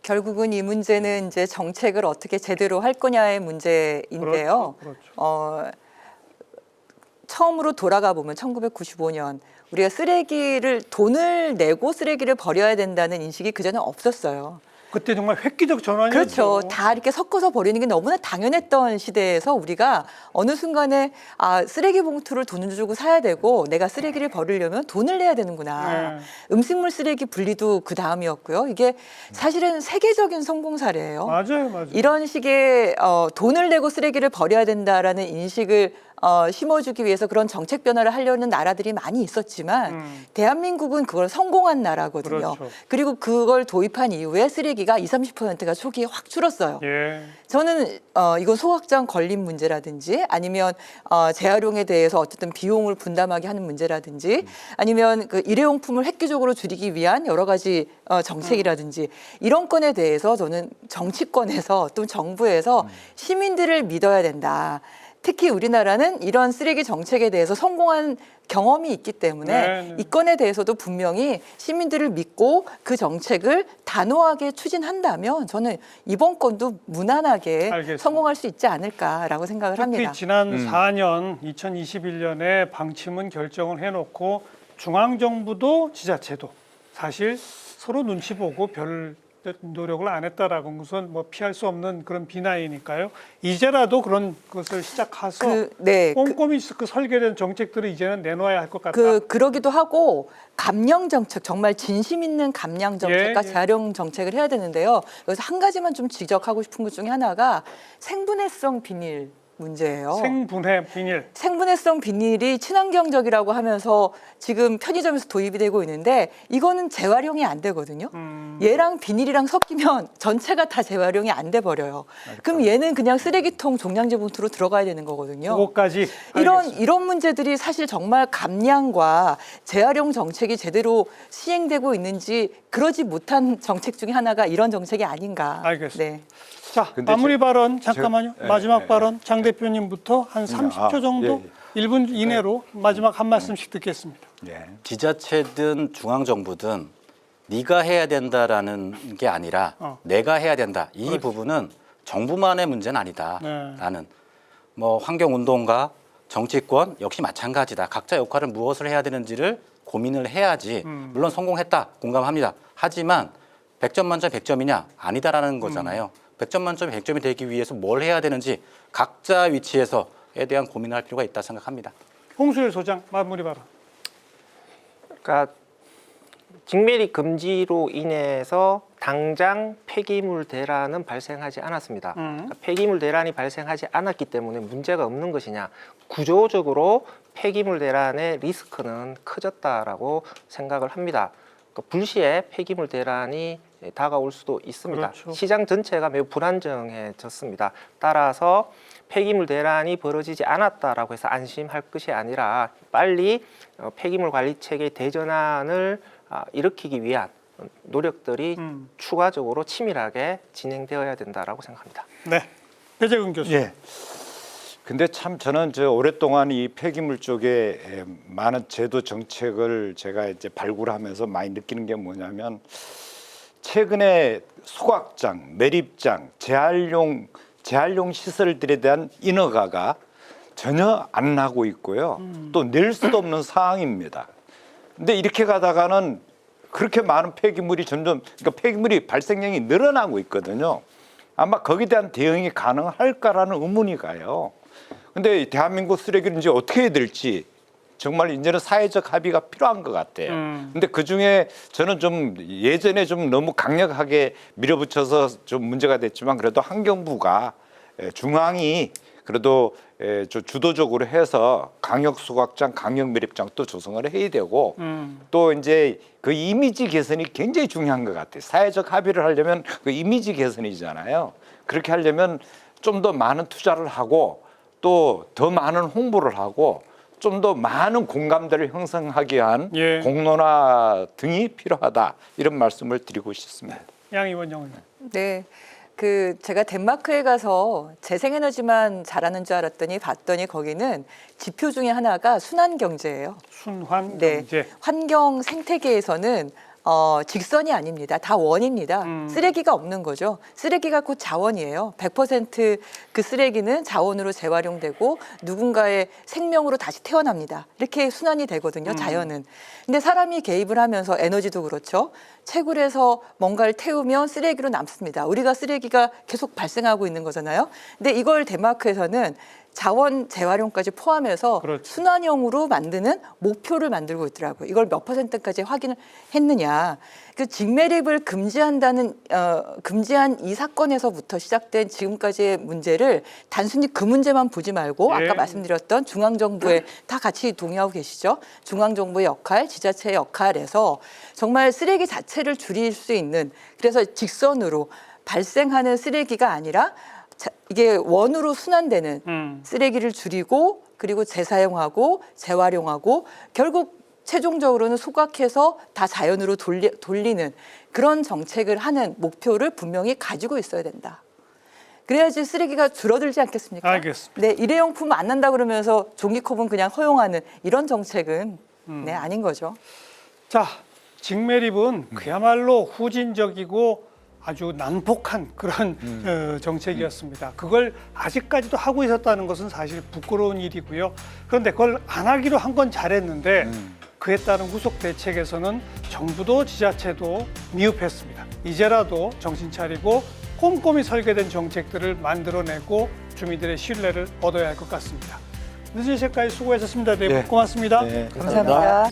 결국은 이 문제는 이제 정책을 어떻게 제대로 할 거냐의 문제인데요. 그렇죠. 처음으로 돌아가 보면 1995년 우리가 돈을 내고 쓰레기를 버려야 된다는 인식이 그전에 없었어요. 그때 정말 획기적 전환이었죠. 그렇죠. 다 이렇게 섞어서 버리는 게 너무나 당연했던 시대에서 우리가 어느 순간에 쓰레기 봉투를 돈을 주고 사야 되고 내가 쓰레기를 버리려면 돈을 내야 되는구나. 음식물 쓰레기 분리도 그 다음이었고요. 이게 사실은 세계적인 성공 사례예요. 맞아요. 이런 식의 돈을 내고 쓰레기를 버려야 된다라는 인식을 심어주기 위해서 그런 정책 변화를 하려는 나라들이 많이 있었지만 대한민국은 그걸 성공한 나라거든요. 그렇죠. 그리고 그걸 도입한 이후에 쓰레기가 20-30%가 초기에 확 줄었어요. 예. 저는 이건 소각장 걸림 문제라든지 아니면 재활용에 대해서 어쨌든 비용을 분담하게 하는 문제라든지 아니면 그 일회용품을 획기적으로 줄이기 위한 여러 가지 정책이라든지 이런 건에 대해서 저는 정치권에서 또 정부에서 시민들을 믿어야 된다. 특히 우리나라는 이런 쓰레기 정책에 대해서 성공한 경험이 있기 때문에 이 건에 대해서도 분명히 시민들을 믿고 그 정책을 단호하게 추진한다면 저는 이번 건도 무난하게 알겠습니다. 성공할 수 있지 않을까라고 생각을 합니다. 특히 지난 4년 2021년에 방침은 결정을 해놓고 중앙정부도 지자체도 사실 서로 눈치 보고 별 노력을 안 했다라는 것은 뭐 피할 수 없는 그런 비난이니까요. 이제라도 그런 것을 시작해서 꼼꼼히 그 설계된 정책들을 이제는 내놓아야 할 것 같다. 그러기도 하고 감량 정책, 정말 진심 있는 감량 정책과 재활용 정책을 해야 되는데요. 여기서 한 가지만 좀 지적하고 싶은 것 중에 하나가 생분해성 비닐. 문제예요. 생분해 비닐. 생분해성 비닐이 친환경적이라고 하면서 지금 편의점에서 도입이 되고 있는데 이거는 재활용이 안 되거든요. 얘랑 비닐이랑 섞이면 전체가 다 재활용이 안 돼 버려요. 그럼 얘는 그냥 쓰레기통 종량제 봉투로 들어가야 되는 거거든요. 그거까지 이런 문제들이 사실 정말 감량과 재활용 정책이 제대로 시행되고 있는지 그러지 못한 정책 중에 하나가 이런 정책이 아닌가. 알겠습니다. 네. 자, 근데 마무리 발언 잠깐만요. 제가- 마지막 예, 발언 장 대표님부터 한 30초 정도, 1분 이내로 마지막 한 말씀씩 듣겠습니다. 예. 지자체든 중앙정부든 네가 해야 된다라는 게 아니라 내가 해야 된다. 이 부분은 정부만의 문제는 아니다. 네. 라는 뭐 환경운동가 정치권 역시 마찬가지다. 각자 역할을 무엇을 해야 되는지를 고민을 해야지. 물론 성공했다. 공감합니다. 하지만 100점 만점 100점이냐? 아니다라는 거잖아요. 100점 만점 100점이 되기 위해서 뭘 해야 되는지 각자 위치에서에 대한 고민을 할 필요가 있다 생각합니다. 홍수일 소장 마무리 발언. 그러니까 직매립 금지로 인해서 당장 폐기물 대란은 발생하지 않았습니다. 그러니까 폐기물 대란이 발생하지 않았기 때문에 문제가 없는 것이냐. 구조적으로 폐기물 대란의 리스크는 커졌다라고 생각을 합니다. 그러니까 불시에 폐기물 대란이 다가올 수도 있습니다. 그렇죠. 시장 전체가 매우 불안정해졌습니다. 따라서 폐기물 대란이 벌어지지 않았다라고 해서 안심할 것이 아니라 빨리 폐기물 관리 체계 대전환을 일으키기 위한 노력들이 추가적으로 치밀하게 진행되어야 된다라고 생각합니다. 네, 배재근 교수. 예. 근데 참 저는 오랫동안 이 폐기물 쪽에 많은 제도 정책을 제가 이제 발굴하면서 많이 느끼는 게 뭐냐면 최근에 소각장, 매립장, 재활용 시설들에 대한 인허가가 전혀 안 나고 있고요. 또 낼 수도 없는 상황입니다. 근데 이렇게 가다가는 그렇게 많은 폐기물이 점점 그러니까 폐기물이 발생량이 늘어나고 있거든요. 아마 거기에 대한 대응이 가능할까라는 의문이 가요. 근데 대한민국 쓰레기를 이제 어떻게 해야 될지 정말 이제는 사회적 합의가 필요한 것 같아요. 근데 그 중에 저는 좀 예전에 좀 너무 강력하게 밀어붙여서 좀 문제가 됐지만 그래도 환경부가 중앙이 그래도 주도적으로 해서 강력 소각장, 강력 매립장 또 조성을 해야 되고 또 이제 그 이미지 개선이 굉장히 중요한 것 같아요. 사회적 합의를 하려면 그 이미지 개선이잖아요. 그렇게 하려면 좀 더 많은 투자를 하고 또 더 많은 홍보를 하고 좀 더 많은 공감대를 형성하기 위한 예. 공론화 등이 필요하다 이런 말씀을 드리고 싶습니다. 양이원 영님. 네. 제가 덴마크에 가서 재생에너지만 잘하는 줄 알았더니 봤더니 거기는 지표 중에 하나가 순환 경제예요. 순환 네. 경제. 환경 생태계에서는 직선이 아닙니다. 다 원입니다. 쓰레기가 없는 거죠. 쓰레기가 곧 자원이에요. 100% 그 쓰레기는 자원으로 재활용되고 누군가의 생명으로 다시 태어납니다. 이렇게 순환이 되거든요. 자연은. 근데 사람이 개입을 하면서 에너지도 그렇죠. 채굴해서 뭔가를 태우면 쓰레기로 남습니다. 우리가 쓰레기가 계속 발생하고 있는 거잖아요. 근데 이걸 덴마크에서는 자원 재활용까지 포함해서 그렇죠. 순환형으로 만드는 목표를 만들고 있더라고요. 이걸 몇 %까지 확인을 했느냐. 그 직매립을 금지한 이 사건에서부터 시작된 지금까지의 문제를 단순히 그 문제만 보지 말고 예. 아까 말씀드렸던 중앙정부에 다 같이 동의하고 계시죠. 중앙정부의 역할, 지자체의 역할에서 정말 쓰레기 자체를 줄일 수 있는 그래서 직선으로 발생하는 쓰레기가 아니라 이게 원으로 순환되는 쓰레기를 줄이고 그리고 재사용하고 재활용하고 결국 최종적으로는 소각해서 다 자연으로 돌리는 그런 정책을 하는 목표를 분명히 가지고 있어야 된다. 그래야지 쓰레기가 줄어들지 않겠습니까? 알겠습니다. 네, 일회용품 안 난다 그러면서 종이컵은 그냥 허용하는 이런 정책은 네, 아닌 거죠. 자, 직매립은 그야말로 후진적이고 아주 난폭한 그런 정책이었습니다. 그걸 아직까지도 하고 있었다는 것은 사실 부끄러운 일이고요. 그런데 그걸 안 하기로 한 건 잘했는데 그에 따른 후속 대책에서는 정부도 지자체도 미흡했습니다. 이제라도 정신 차리고 꼼꼼히 설계된 정책들을 만들어내고 주민들의 신뢰를 얻어야 할 것 같습니다. 늦은 시간까지 수고하셨습니다. 네, 네. 고맙습니다. 네, 감사합니다.